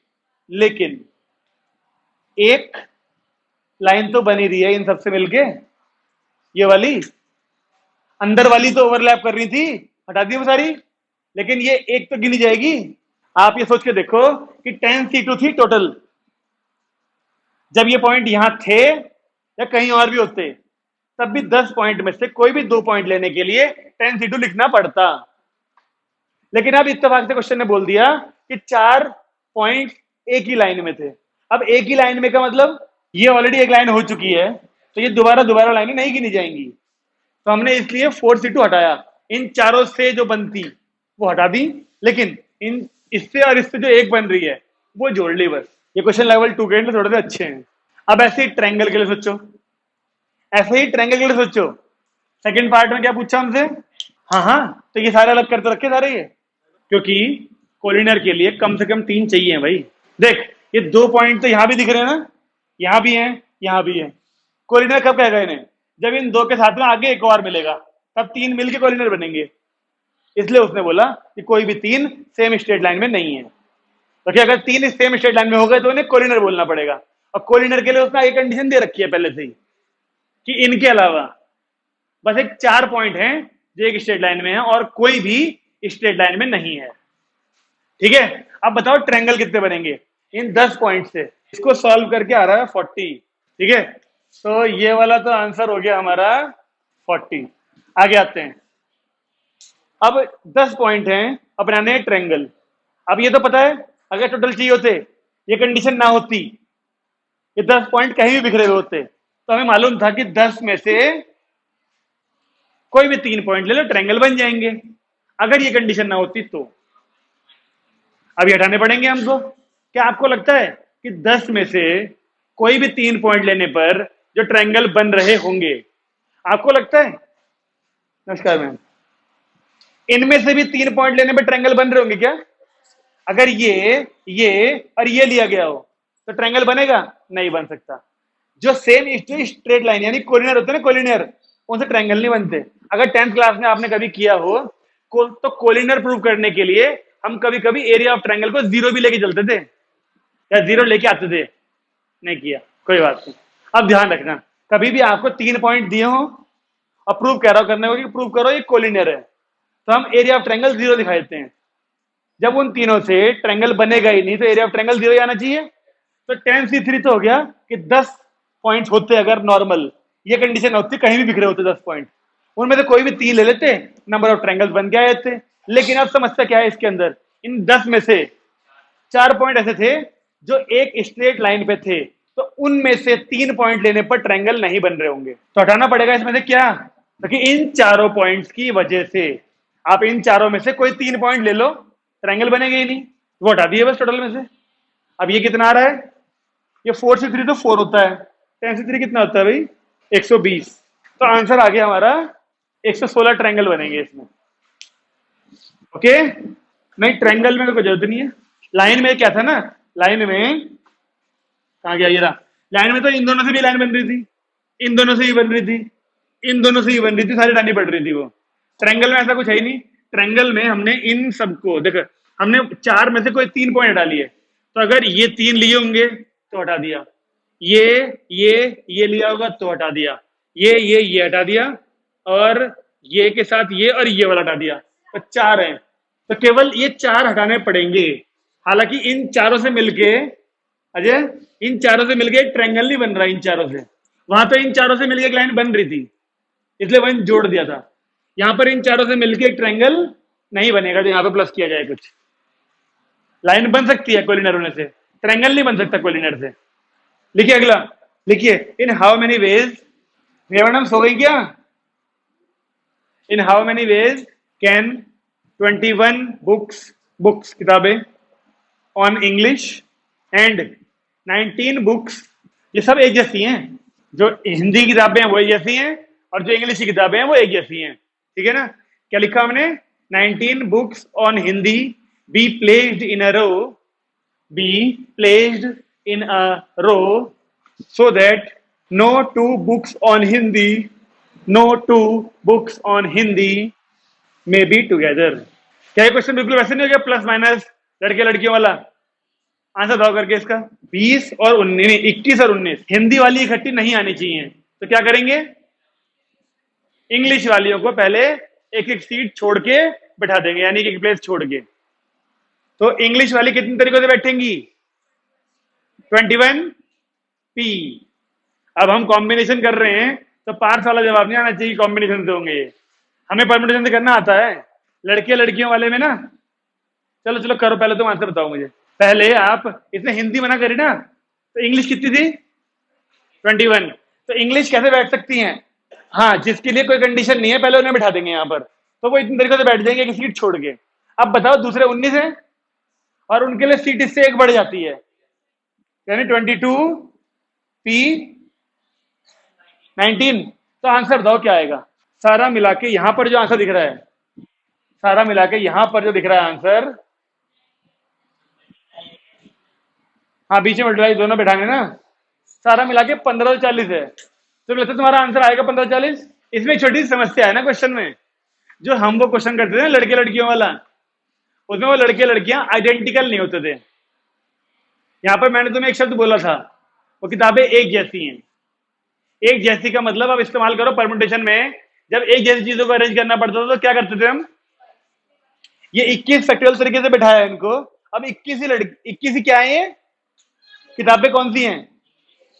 लेकिन एक लाइन तो बनी रही है इन सबसे मिलके, ये वाली अंदर वाली तो ओवरलैप कर रही थी, हटा दी वो सारी, लेकिन ये एक तो गिनी जाएगी। आप ये सोच के देखो कि 10C2 थी टोटल, जब ये पॉइंट यहां थे या कहीं और भी होते, तब भी 10 पॉइंट में से कोई भी 2 पॉइंट लेने के लिए 10C2 लिखना पड़ता। लेकिन अब इत्तेफाक से क्वेश्चन ने बोल दिया कि 4 पॉइंट एक ही लाइन में थे। अब एक ही लाइन में का मतलब ये ऑलरेडी एक लाइन हो चुकी है, तो ये दोबारा दोबारा लाइनें नहीं गिनी जाएंगी। तो हमने इसलिए 4C2 हटाया, इन चारों से जो बनती वो हटा दी, लेकिन इन इससे और इससे जो एक बन रही है वो जोड़ ली बस। ये क्वेश्चन लेवल 2 के लिए थोड़े से अच्छे हैं। अब ऐसे ही ट्रायंगल के लिए सोचो, ऐसे ही ट्रायंगल के लिए सोचो। सेकंड पार्ट में क्या पूछा हमसे? हाँ हाँ, तो ये सारे अलग करते रखे सारे ये, क्योंकि कोलिनियर के लिए कम से कम 3 चाहिए भाई। देख, ये 2 पॉइंट तो यहां भी दिख रहे हैं ना, यहां भी है, यहां भी है। कोलिनियर कब कहेगा इन्हें? जब इन 2 के साथ में आगे एक और मिलेगा, तब 3 मिलके कोलिनियर बनेंगे। इसलिए उसने बोला कि कोई भी 3 सेम स्ट्रेट लाइन में नहीं है। तो क्या, अगर 3 सेम स्ट्रेट लाइन में हो गए तो इन्हें कोलिनियर बोलना पड़ेगा। और कोलिनियर के लिए उसने आगे कंडीशन दे रखी है पहले से ही कि इनके अलावा बस एक 4 पॉइंट हैं जो एक स्ट्रेट लाइन में है और कोई भी स्ट्रेट लाइन में नहीं है। ठीक है, अब बताओ ट्रायंगल कितने बनेंगे? इन 10 पॉइंट से इसको सॉल्व करके आ रहा है 40। ठीक है, तो ये वाला तो आंसर हो गया हमारा 40। आगे आते हैं। अब 10 पॉइंट हैं, अपनाने ट्रायंगल। अब ये तो पता है, अगर टोटल चाहिए होते, ये कंडीशन ना होती, ये 10 पॉइंट कहीं भी बिखरे हुए होते, तो हमें मालूम था कि 10 में से कोई भी 3 पॉइंट ले लो, ट्रायंगल बन जाएंगे। अगर ये कंडीशन ना होती तो अभी हटाने पड़ेंगे हमको। क्या आपको लगता है कि 10 में से कोई भी 3 पॉइंट लेने पर जो ट्रायंगल बन रहे होंगे? आपको लगता है? नमस्कार मैम। इनमें से भी 3 पॉइंट लेने पर ट्रायंगल बन रहे होंगे क्या? अगर ये और ये लिया गया हो तो ट्रायंगल बनेगा? नहीं बन सकता। जो सेम स्ट्रेट लाइन यानी कोलिनियर होते हैं ना, कोलिनियर, उनसे ट्रायंगल नहीं बनते। अगर 10th क्लास में आपने कभी किया हो तो कोलिनियर प्रूव करने के लिए हम कभी कभी एरिया ऑफ ट्रायंगल को 0 भी लेके चलते थे या 0 लेके आते थे। नहीं किया, कोई बात नहीं। अब ध्यान रखना, कभी भी आपको 3 पॉइंट दिए हो और प्रूव कह रहा हो करने को कि प्रूव करो ये कोलिनियर है, तो हम एरिया ऑफ ट्रायंगल 0 दिखा देते हैं। जब उन तीनों से ट्रायंगल बनेगा ही नहीं तो एरिया ऑफ ट्रायंगल 0 ही आना चाहिए। तो 10C3 तो हो गया कि 10 पॉइंट होते अगर नॉर्मल, ये कंडीशन होती कहीं भी बिखरे होते 10 पॉइंट, उनमें से कोई भी 3 ले लेते, नंबर ऑफ ट्रायंगल्स बन के आए थे। लेकिन अब समस्या क्या है इसके अंदर, इन 10 में से 4 पॉइंट ऐसे थे जो एक स्ट्रेट लाइन पे थे, तो उनमें से 3 पॉइंट लेने पर ट्रायंगल नहीं बन रहे होंगे। तो हटाना पड़ेगा इसमें से क्या, क्योंकि इन चारों पॉइंट्स की वजह से, आप इन चारों में से कोई 3 पॉइंट ले लो, ट्रायंगल बनेगा ही नहीं, वो हटा दिए बस टोटल में से। अब ये कितना आ रहा है, ये 4 से 3 तो 4 होता है, 10 से 3 कितना होता है भाई, 120। तो आंसर आ गया हमारा 116 ट्रायंगल बनेंगे इसमें। ओके, नहीं ट्रायंगल में तो कोई जरूरत नहीं है। लाइन में क्या था ना, लाइन में कहा गया ये रहा, लाइन में तो इन दोनों से भी लाइन बन रही थी, इन दोनों से ही बन रही थी, इन दोनों से ही बन रही थी, सारी डानी पड़ रही थी वो। ट्रायंगल में ऐसा कुछ है ही नहीं। ट्रायंगल में हमने इन सबको देखो, हमने 4 में से कोई 3 पॉइंट हटा लिए, तो अगर ये 3 लिए होंगे तो हटा दिया, ये लिया होगा तो हटा दिया, ये हटा दिया, और ये के साथ ये और ये वाला हटा दिया, तो 4 है। तो केवल ये 4 हटाने पड़ेंगे। हालांकि इन चारों से मिलके, अजय, इन चारों से मिलके एक ट्रायंगल नहीं बन रहा, इन चारों से। वहां तो इन चारों से मिलके एक लाइन बन रही थी, इसलिए वहीं जोड़ दिया था। यहां पर इन चारों से मिलके एक ट्रायंगल नहीं बनेगा, तो यहां पे प्लस किया जाए कुछ। लाइन बन सकती है कोलिनियर होने से, ट्रायंगल नहीं बन सकता कोलिनियर से। लिखिए अगला, लिखिए in how many ways, madam सो गई क्या? In how many ways can 21 books किताबें ऑन इंग्लिश एंड 19 बुक्स, ये सब एक जैसी हैं, जो हिंदी की किताबें हैं वो एक जैसी हैं और जो इंग्लिश की किताबें हैं वो एक जैसी हैं। ठीक है ना? क्या लिखा हमने, 19 books on Hindi be placed in a row, be placed in a row so that no two books on Hindi may be together। क्या ये क्वेश्चन बिल्कुल वैसे नहीं हो गया, प्लस माइनस लड़के लड़कियों वाला? आंसर बताओ करके इसका। 20 और 19, 21 और 19 हिंदी वाली इकट्ठी नहीं आनी चाहिए, तो क्या करेंगे, इंग्लिश वालियों को पहले एक एक सीट छोड़ के बैठा देंगे, यानी कि एक प्लेस छोड़ के। तो इंग्लिश वाली कितने तरीकों से बैठेंगी, 21 पी। अब हम कॉम्बिनेशन कर रहे हैं तो पार्ट्स वाला जवाब नहीं आना चाहिए, कॉम्बिनेशन से होंगे ये, हमें परम्यूटेशन से करना आता है। लड़के लड़कियों वाले में ना, चलो चलो करो, पहले तुम आंसर बताओ मुझे। पहले आप, इसने हिंदी मना करी ना, तो इंग्लिश कितनी थी, 21। तो इंग्लिश कैसे बैठ सकती हैं, हाँ जिसके लिए कोई कंडीशन नहीं है पहले उन्हें बैठा देंगे यहाँ पर, तो वो इतने तरीके से बैठ जाएंगे कि सीट छोड़ के। अब बताओ दूसरे 19 है और उनके लिए सीट इससे एक बढ़ जाती है, यानी 22 पी 19। तो आंसर बताओ क्या आएगा, सारा मिला के यहां पर जो आंसर दिख रहा है, सारा मिला के यहां पर जो दिख रहा है आंसर, हाँ बीच में मल्टीप्लाई दोनों बैठाने ना, सारा मिला के 1540 है। तो लगता है तुम्हारा आंसर आएगा 1540। इसमें छोटी सी समस्या है ना क्वेश्चन में, जो हम वो क्वेश्चन करते थे ना लड़के लड़कियों वाला, उसमें वो लड़के लड़कियां आइडेंटिकल नहीं होते थे। यहां पर मैंने तुम्हें एक शब्द बोला था, वो किताबें एक जैसी हैं। एक जैसी का मतलब अब इस्तेमाल करो परम्यूटेशन में, जब एक जैसी चीजों को अरेंज करना पड़ता था तो क्या करते थे हम, ये 21 फैक्टोरियल तरीके से बैठाया इनको। अब 21 ही 21 ही क्या है, किताबें कौन सी हैं?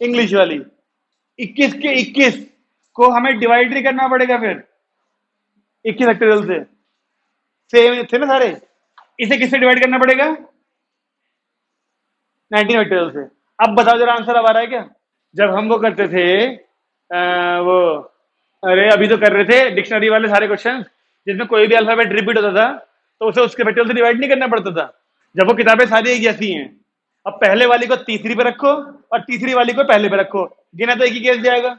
इंग्लिश वाली। 21 के 21 को हमें डिवाइड नहीं करना पड़ेगा फिर 21 फैक्टोरियल से, सेम थे ना सारे। इसे किससे डिवाइड करना पड़ेगा? 19 फैक्टोरियल से। अब बताओ जरा आंसर अब आ रहा है क्या? जब हम वो करते थे वो, अरे अभी तो कर रहे थे डिक्शनरी वाले सारे क्वेश्चन, जिसमें कोई भी अल्फाबेट रिपीट होता था तो उसे उसके फैक्टोरियल से डिवाइड नहीं करना पड़ता था। जब वो किताबें सारी एक जैसी हैं, अब पहले वाली को तीसरी पे रखो और तीसरी वाली को पहले पे रखो, गिना तो एक ही केस जाएगा।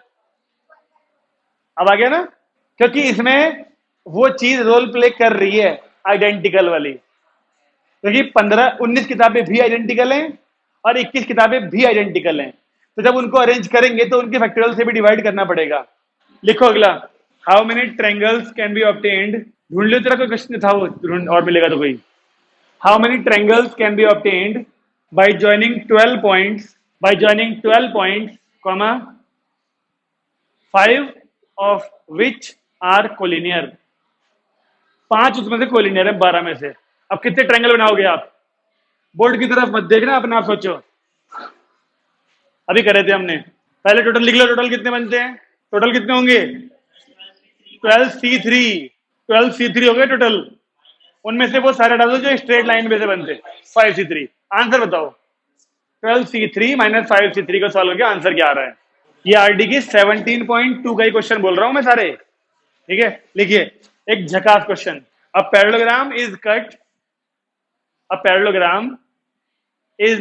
अब आ गया ना? क्योंकि इसमें वो चीज रोल प्ले कर रही है आइडेंटिकल वाली, क्योंकि 15-19 किताबें भी आइडेंटिकल हैं और 21 किताबें भी आइडेंटिकल हैं, तो जब उनको अरेंज करेंगे तो उनके फैक्टोरियल से भी डिवाइड करना पड़ेगा। लिखो अगला, how many triangles can be obtained. ढूंढ लो, तेरा कोई क्वेश्चन था वो ढूंढ और मिलेगा तो कोई। How many triangles can be obtained by joining 12 points comma 5 of which are collinear. 5 उसमें से कोलिनियर है 12 में से। अब कितने ट्रायंगल बनाओगे आप? बोर्ड की तरफ मत देखना, अपने आप सोचो। अभी करे थे हमने। पहले टोटल लिख लो, टोटल कितने बनते हैं? टोटल कितने होंगे? 12C3। 12C3 हो गए टोटल। उनमें से वो सारे डालो जो स्ट्रेट लाइन में से बनते। 5C3। आंसर बताओ। 12C3 माइनस 5C3 को सॉल्व करके आंसर क्या आ रहा है? ये आरडी की 17.2 का ही क्वेश्चन बोल रहा हूं मैं सारे। ठीक है, लिखिए एक झकास question. A parallelogram is cut, a parallelogram is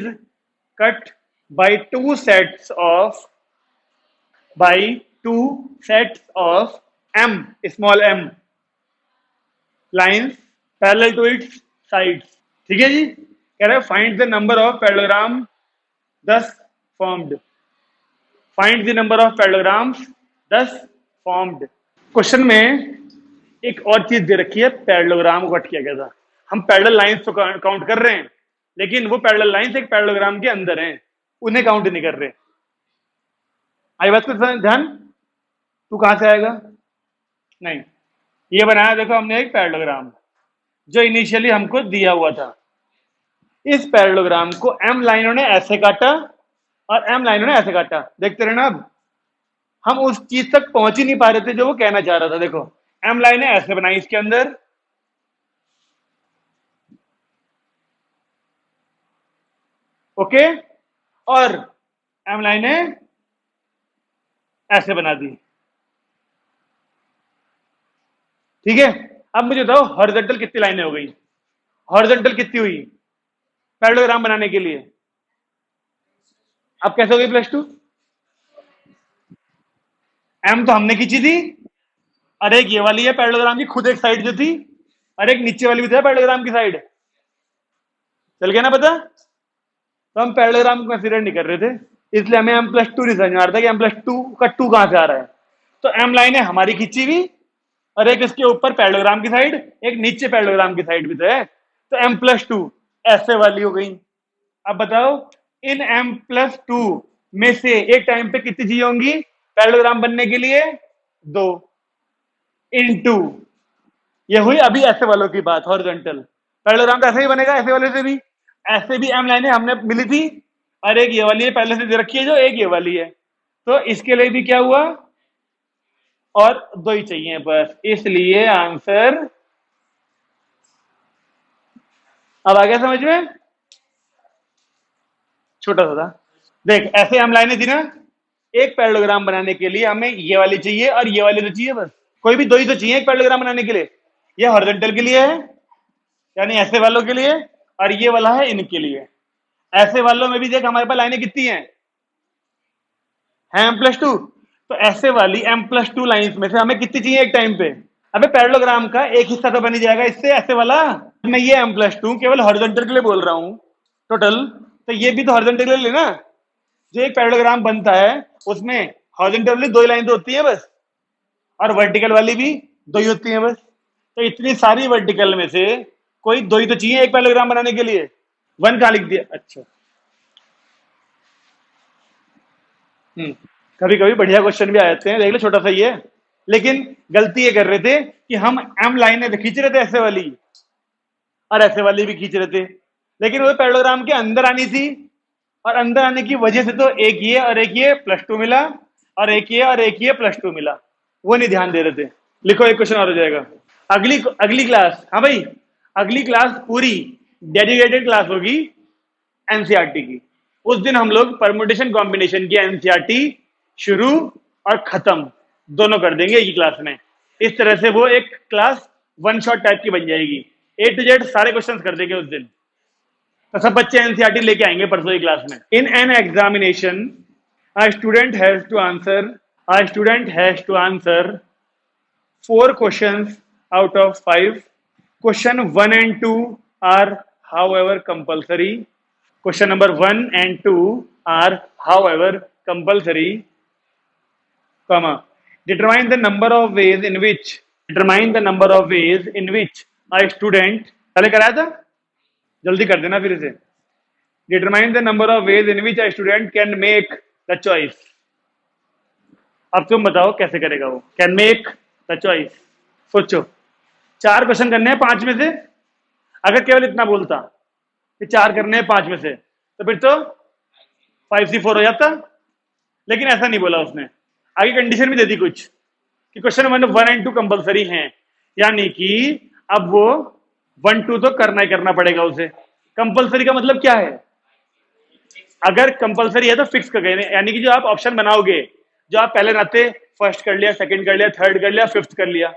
cut by two sets of m, small m lines parallel to its sides। ठीक है जी, कह रहे हैं find the number of parallelogram thus formed। Find the number of parallelograms thus formed। Question में एक और चीज दे रखी है, पैरेललोग्राम को कट किया गया था। हम पैरेलल लाइंस तो काउंट कर रहे हैं, लेकिन वो पैरेलल लाइंस एक पैरेललोग्राम के अंदर हैं, उन्हें काउंट नहीं कर रहे। आई बात को ध्यान। तू कहां से आएगा? नहीं, ये बनाया देखो हमने एक पैरेललोग्राम जो इनिशियली हमको दिया हुआ था। इस पैरेललोग्राम को एम लाइनों ने ऐसे काटा और एम लाइनों ने ऐसे काटा। देखते रहना, अब हम उस चीज तक पहुंच ही नहीं पा रहे थे जो वो कहना चाह रहा था। देखो एम लाइनें ऐसे बनाई इसके अंदर, ओके, और एम लाइनें ऐसे बना दी। ठीक है, अब मुझे बताओ हॉरिजॉन्टल कितनी लाइनें हो गई? हॉरिजॉन्टल कितनी हुई पैरेललोग्राम बनाने के लिए? अब कैसे हो गई +2? एम तो हमने खींची थी, और एक ये वाली है पैरेललोग्राम की खुद एक साइड जो थी, और एक नीचे वाली भी थी पैरेललोग्राम की साइड। चल गया ना पता? तो हम पैरेललोग्राम को कंसीडर नहीं कर रहे थे, इसलिए हमें m+2 नहीं समझ में आ रहा था कि m+2 का 2 कहां से आ रहा है। तो एम लाइनें हमारी खींची हुई और एक इसके ऊपर पैरेललोग्राम की साइड, एक नीचे पैरेललोग्राम की साइड भी तो है, तो m+2 ऐसे वाली हो गई। अब बताओ इन m+2 में से एक टाइम पे कितनी चीजें होंगी पैरेललोग्राम बनने के लिए? 2 इनटू, ये हुई अभी ऐसे वालों की बात, हॉरिजॉन्टल। पैरेललोग्राम तो ऐसे ही बनेगा, ऐसे वाले से भी। ऐसे भी एम लाइनें हमने मिली थी, और एक ये वाली है पहले से दे रखी है जो, एक ये वाली है, तो इसके लिए भी क्या हुआ? और 2 ही चाहिए बस, इसलिए आंसर अब आ गया समझ में? छोटा सा था। देख ऐसे हम लाइनें थी ना, एक पैरेललोग्राम बनाने के लिए हमें ये वाली चाहिए और ये वाली तो चाहिए, बस कोई भी 2 ही तो चाहिए एक पैरेललोग्राम बनाने के लिए। ये हॉरिजॉन्टल के लिए है, यानी ऐसे वालों के लिए, और ये वाला है इनके लिए। ऐसे वालों में भी देख हमारे पास लाइनें कितनी हैं? है m+2। तो ऐसे वाली m+2 लाइंस में से हमें कितनी चाहिए एक टाइम पे? अबे पैरेललोग्राम का एक हिस्सा तो बन ही जाएगा इससे, ऐसे वाला। मैं ये m+2 केवल हॉरिजॉन्टल के लिए बोल रहा हूं टोटल, तो ये भी तो हॉरिजॉन्टल के लिए लेना। जो एक पैरेललोग्राम बनता है उसमें हॉरिजॉन्टल वाली 2 लाइन तो होती है बस, और वर्टिकल वाली भी 2 ही होती है बस। तो इतनी सारी वर्टिकल में से कोई 2 ही तो चाहिए एक पैरेललोग्राम बनाने के लिए। 1 कहां लिख दिया? अच्छा, कभी कभी बढ़िया क्वेश्चन भी आ जाते हैं, देख लो छोटा सा ही है, लेकिन गलती ये कर रहे थे कि हम एम लाइनें खींच रहे थे ऐसे वाली, और ऐसे वाली भी खींच रहे थे, लेकिन वो पैरेललोग्राम के अंदर आनी थी, और अंदर आने की वजह से तो एक ये और एक ये +2 मिला, और एक ये और एक ये +2 मिला, वो नहीं ध्यान दे रहे थे। लिखो, एक क्वेश्चन और हो जाएगा। अगली अगली क्लास, हाँ भाई, अगली क्लास पूरी डेडिकेटेड क्लास होगी एनसीईआरटी की। उस दिन हम लोग परमुटेशन कॉम्बिनेशन की एनसीईआरटी शुरू और खत्म दोनों कर देंगे एक ही क्लास में। इस तरह से वो एक क्लास वन शॉट टाइप की बन जाएगी। A to Z सारे क्वेश्चंस कर देंगे उस दिन। तो सब बच्चे एनसीईआरटी लेके आएंगे परसों की क्लास में। In an examination a student has to answer a student has to answer 4 questions out of 5. Question 1 and 2 are however compulsory. Question number 1 and 2 are however compulsory, comma, determine the number of ways in which a student, पहले कराया था, जल्दी कर देना फिर इसे। Determine the number of ways in which a student can make the choice. अब तुम बताओ कैसे करेगा वो, कैन मेक द चॉइस। सोचो, 4 क्वेश्चन करने हैं 5 में से। अगर केवल इतना बोलता कि 4 करने हैं 5 में से, तो फिर तो 5C4 हो जाता। लेकिन ऐसा नहीं बोला उसने, आगे कंडीशन भी दे दी कुछ कि क्वेश्चन 1 एंड 2 कंपलसरी हैं, यानी कि अब वो 1 2 तो करना ही करना पड़ेगा उसे। कंपलसरी का मतलब क्या है? अगर कंपलसरी है तो फिक्स कर गए, यानी कि जो आप ऑप्शन बनाओगे, जो आप पहले नाते फर्स्ट कर लिया, सेकंड कर लिया, थर्ड कर लिया, फिफ्थ कर लिया,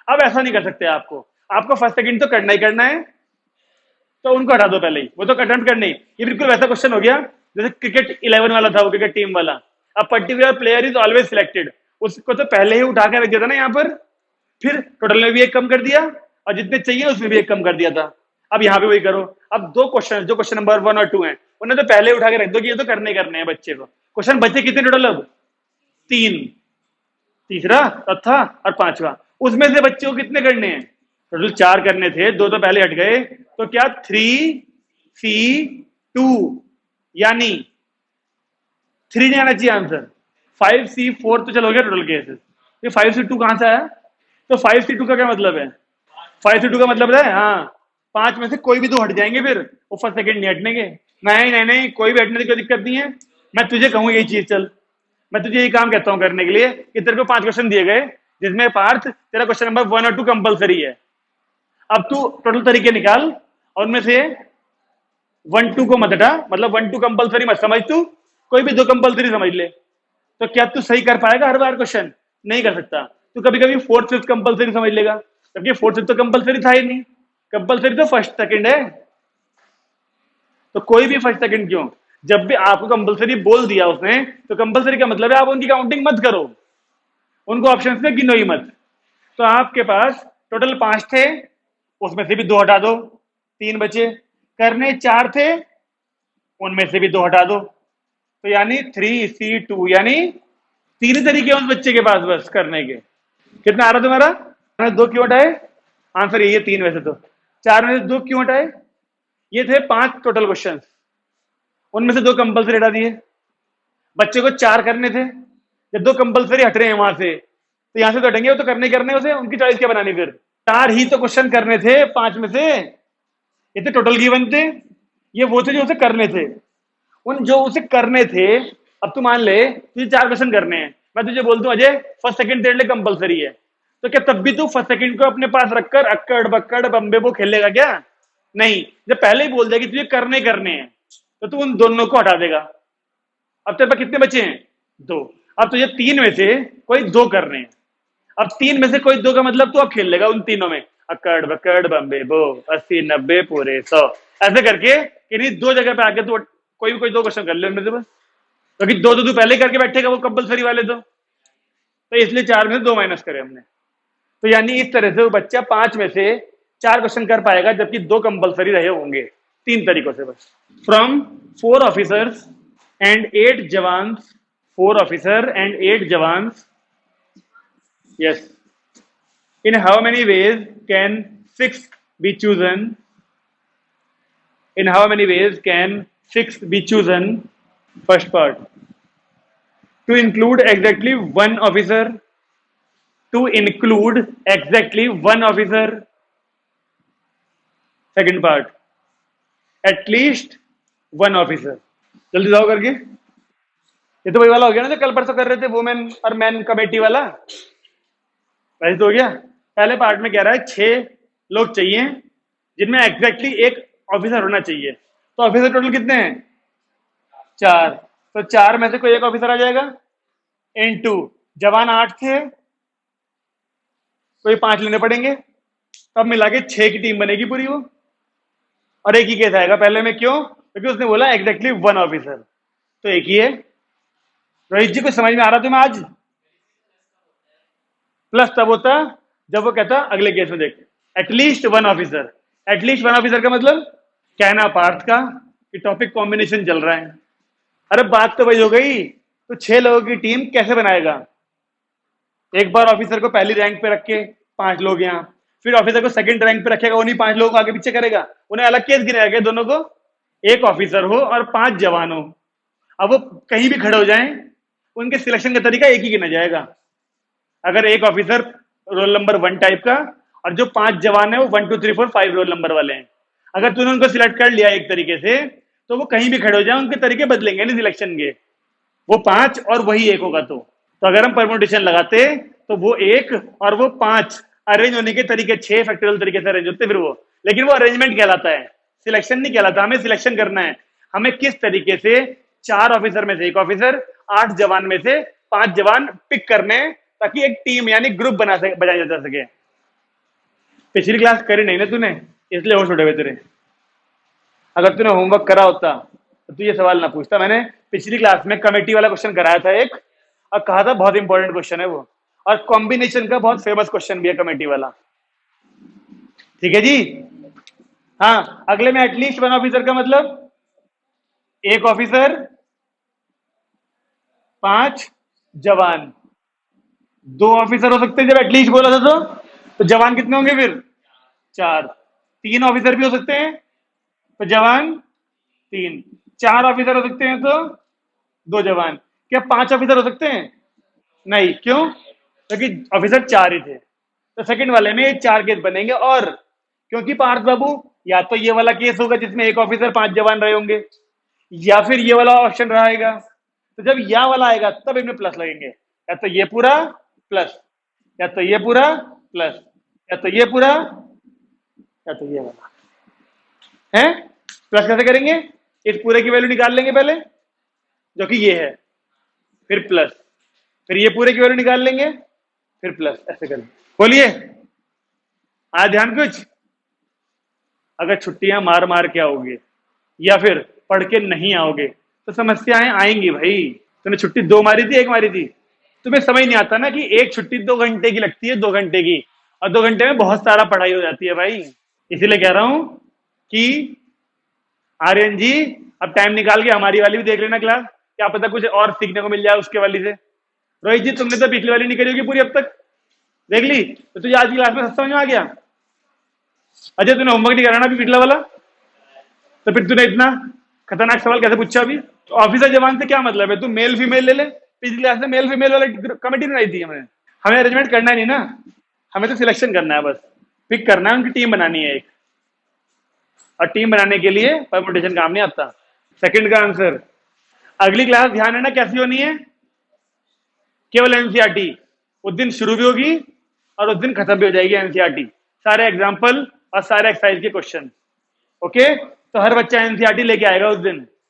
अब ऐसा नहीं कर सकते। आपको फर्स्ट सेकंड तो करना ही करना है, तो उनको हटा दो पहले ही, वो तो अटेम्प्ट करने ही। ये बिल्कुल वैसा क्वेश्चन हो गया जैसे क्रिकेट 11 वाला था, वो क्रिकेट टीम वाला। अब particular player is always selected, उसको तो पहले ही उठा के रख दिया था ना यहाँ पर, फिर टोटल में भी एक कम कर दिया और जितने चाहिए उसमें भी एक कम कर दिया था। अब यहाँ पे वही करो। अब 2 क्वेश्चन, जो क्वेश्चन नंबर 1 और 2 है, उन्हें तो पहले उठा के रख दो कि ये तो करने करने हैं बच्चे को। क्वेश्चन बचे कितने टोटल? अब 3, तीसरा, चौथा और 5वां। उसमें से बच्चे को कितने करने हैं? टोटल 4 करने थे, 2 तो पहले हट गए, तो क्या 3C2, यानी 3 नहीं आना चाहिए आंसर, 5C4 तो चलो हो गया टोटल केसेस। ये 5C2 कहां से आया? तो 5C2 का क्या मतलब है? 5C2 का मतलब है, हाँ, 5 में से कोई भी 2 हट जाएंगे, फिर वो फर्स्ट सेकंड नहीं हटने के। नहीं नहीं नहीं, कोई भी हटने की कोई दिक्कत नहीं है। मैं तुझे कहूँ यही चीज, चल मैं तुझे यही काम कहता हूँ करने के लिए कि तेरे को 5 क्वेश्चन दिए गए, जिसमें पार्थ तेरा क्वेश्चन नंबर 1 और 2 कंपलसरी है। अब तू टोटल तरीके निकाल और उनमें से 1 2 को मत हटा, मतलब 1 2 कंपलसरी मत समझ, तू कोई भी 2 कंपलसरी समझ ले। तो क्या तू सही कर पाएगा हर बार क्वेश्चन? नहीं कर सकता। तू कभी कभी 4th 5th कंपलसरी समझ लेगा, जबकि 4th 5th तो कंपलसरी था ही नहीं। कंपलसरी तो फर्स्ट सेकंड है। तो कोई भी फर्स्ट सेकंड क्यों, जब भी आपको कंपलसरी बोल दिया उसने, तो कंपलसरी का मतलब है आप उनकी काउंटिंग मत करो, उनको ऑप्शंस में गिनो ही मत। तो आपके पास टोटल 5 थे, उसमें से भी 2 हटा दो, 3 बचे। करने 4 थे, उनमें से भी 2 हटा दो, तो यानी 3C2, यानी 3 ही तरीके उस बच्चे के पास बस करने के। कितना आ रहा तुम्हारा? 2 क्यों हटाए? आंसर यही है 3 वैसे तो। 4 में से 2 क्यों हटाए? ये थे 5 टोटल क्वेश्चन, उनमें से 2 कंपलसरी हटा दिए। बच्चे को 4 करने थे, जब 2 कंपलसरी हट रहे हैं वहां से, तो यहां से तो हटेंगे, वो तो करने करने उसे, उनकी चॉइस क्या बनानी फिर? 4 ही तो क्वेश्चन करने थे 5 में से, ये तो टोटल गिवन थे, ये वो थे जो उसे करने थे। उन जो उसे करने थे, अब तू मान ले तुझे 4 क्वेश्चन करने हैं, मैं तुझे बोल दूं अजय फर्स्ट सेकंड तेरे लिए कंपलसरी है, तो क्या तब भी तू फर्स्ट सेकंड को अपने पास रखकर अक्कड़ बक्कड़ बम्बे वो खेलेगा क्या? नहीं, जब पहले ही बोल दिया कि तुझे करने करने हैं, तो तू उन दोनों को हटा देगा। अब तेरे पास कितने बचे हैं? 2। अब तुझे 3 में से कोई 2 करने हैं। अब 3 में से कोई 2 का मतलब तू अब खेल लेगा उन तीनों में, अक्कड़ बक्कड़ बम्बे बो 80 90 पूरे 100, ऐसे करके किन्हीं 2 जगह पे आके तू कोई 2 क्वेश्चन कर ले उनमें से बस, क्योंकि 2 तो तू पहले करके बैठेगा वो कंपलसरी वाले, तो इसलिए 4 में से 2 माइनस करे हमने। तो यानी इस तरह से वो बच्चा 5 में से 4 क्वेश्चन कर पाएगा, जबकि 2 कंपलसरी रहे होंगे। 3 तरीकों से बस। From 4 officers and 8 jawans, 4 officer and 8 jawans, yes, in how many ways can 6 be chosen? In how many ways can 6 be chosen? First part, to include exactly 1 officer, to include exactly 1 officer. Second part, at least 1 officer. जल्दी जाओ करके। ये तो वही वाला हो गया ना जो कल परसों कर रहे थे, वुमेन और मैन कमेटी वाला। वैसे तो हो गया। पहले पार्ट में कह रहा है 6 लोग चाहिए जिनमें एग्जैक्टली एक ऑफिसर होना चाहिए। तो ऑफिसर टोटल कितने हैं? 4। तो 4 में से कोई एक ऑफिसर आ जाएगा। इनटू जवान 8 थे, कोई 5 लेने पड़ेंगे, तब मिला के 6 की टीम बनेगी पूरी वो। और एक ही केस आएगा पहले में, क्यों? क्योंकि उसने बोला एग्जैक्टली 1 ऑफिसर, तो एक ही है। रोहित जी को समझ में आ रहा तुम्हें आज? प्लस तब होता जब वो कहता अगले केस में देख एटलीस्ट 1 ऑफिसर। एटलीस्ट 1 ऑफिसर का मतलब कहना पार्थ का कि टॉपिक कॉम्बिनेशन चल रहा है। अरे बात तो वही हो गई। तो 6 लोगों की टीम कैसे बनाएगा? एक बार ऑफिसर को पहली रैंक पे रख के 5 लोग यहाँ, फिर ऑफिसर को सेकंड रैंक पे रखेगा, उन्हीं 5 लोगों को आगे पीछे करेगा, उन्हें अलग केस गिराएगा दोनों को। एक ऑफिसर हो और 5 जवान हो, अब वो कहीं भी खड़े हो जाएं, उनके सिलेक्शन का तरीका एक ही गिना जाएगा। अगर एक ऑफिसर रोल नंबर 1 टाइप का और जो 5 जवान है वो 1 2 3 4 5 रोल नंबर वाले हैं, अगर तूने उनको सिलेक्ट कर लिया एक तरीके से, तो वो कहीं भी खड़े हो जाए उनके तरीके बदलेंगे नहीं सिलेक्शन के। वो 5 और वही एक होगा। तो अगर हम परमुटेशन लगाते तो वो 1 और वो 5 अरेंज होने के तरीके 6 फैक्टोरियल तरीके से अरेंज होते फिर वो, लेकिन वो अरेंजमेंट कहलाता है, सिलेक्शन नहीं कहलाता। हमें सिलेक्शन करना है, हमें किस तरीके से 4 ऑफिसर में से एक ऑफिसर, 8 जवान में से 5 जवान पिक करने, ताकि एक टीम यानी ग्रुप बनाया जा सके। पिछली क्लास करी नहीं ना तूने, इसलिए हो छोटे हुए तेरे। अगर तूने होमवर्क करा होता तो तू ये सवाल ना पूछता। मैंने पिछली क्लास में कमेटी वाला क्वेश्चन कराया था एक, और कहा था बहुत इंपॉर्टेंट क्वेश्चन है वो, और कॉम्बिनेशन का बहुत फेमस क्वेश्चन भी है कमेटी वाला। ठीक है जी। हाँ, अगले में एटलीस्ट 1 ऑफिसर का मतलब एक ऑफिसर 5 जवान। 2 ऑफिसर हो सकते हैं जब एटलीस्ट बोला था तो जवान कितने होंगे फिर? 4। 3 ऑफिसर भी हो सकते हैं तो जवान 3। 4 ऑफिसर हो सकते हैं तो 2 जवान। क्या 5 ऑफिसर हो सकते हैं? नहीं, क्यों? क्योंकि ऑफिसर 4 ही थे। तो सेकंड वाले में 4 केस बनेंगे। और क्योंकि पार्थ बाबू या तो ये वाला केस होगा जिसमें एक ऑफिसर 5 जवान रहे होंगे, या फिर ये वाला ऑप्शन रहेगा। तो जब या वाला आएगा तब इनमें प्लस लगेंगे, या तो ये पूरा प्लस, या तो ये पूरा प्लस, या तो ये पूरा, या तो ये वाला है। प्लस कैसे करेंगे? इस पूरे की वैल्यू निकाल लेंगे पहले जो कि ये है, फिर प्लस, फिर ये पूरे की वैल्यू निकाल लेंगे, फिर प्लस, ऐसे करेंगे। बोलिए आज ध्यान कुछ। अगर छुट्टियां मार मार के आओगे या फिर पढ़ के नहीं आओगे तो समस्याएं आएंगी भाई। तूने छुट्टी 2 मारी थी, 1 मारी थी? तुम्हें समझ नहीं आता ना कि एक छुट्टी 2 घंटे की लगती है, 2 घंटे की, और 2 घंटे में बहुत सारा पढ़ाई हो जाती है भाई। इसीलिए कह रहा हूं कि आर्यन जी अब टाइम निकाल के हमारी वाली भी देख लेना क्लास, क्या पता कुछ और सीखने को मिल जाए उसके वाली से। रोहित जी तुमने तो पिछली वाली नहीं करी होगी पूरी अब तक, देख ली तो तुझे आज की क्लास में समझ में आ गया। अजय तूने होमवर्क नहीं कराना अभी पिछला वाला, तो फिर तूने इतना खतरनाक सवाल कैसे पूछा अभी? तो ऑफिसर जवान से क्या मतलब है? तू मेल फीमेल ले ले, पिछली क्लास में मेल फीमेल वाली कमेटी बनाई थी हमने। हमें अरेंजमेंट करना नहीं ना, हमें तो सिलेक्शन करना है, बस पिक करना है, उनकी टीम बनानी है एक। और टीम बनाने के लिए परमुटेशन काम नहीं आता। सेकंड का आंसर। अगली क्लास ध्यान है ना कैसी होनी है? केवल एनसीईआरटी। उस दिन शुरू भी होगी और उस दिन खत्म भी हो जाएगी एनसीईआरटी, सारे एग्जाम्पल और सारे एक्सरसाइज के क्वेश्चन। ओके, तो हर बच्चा एनसीईआरटी लेके आएगा उस दिन।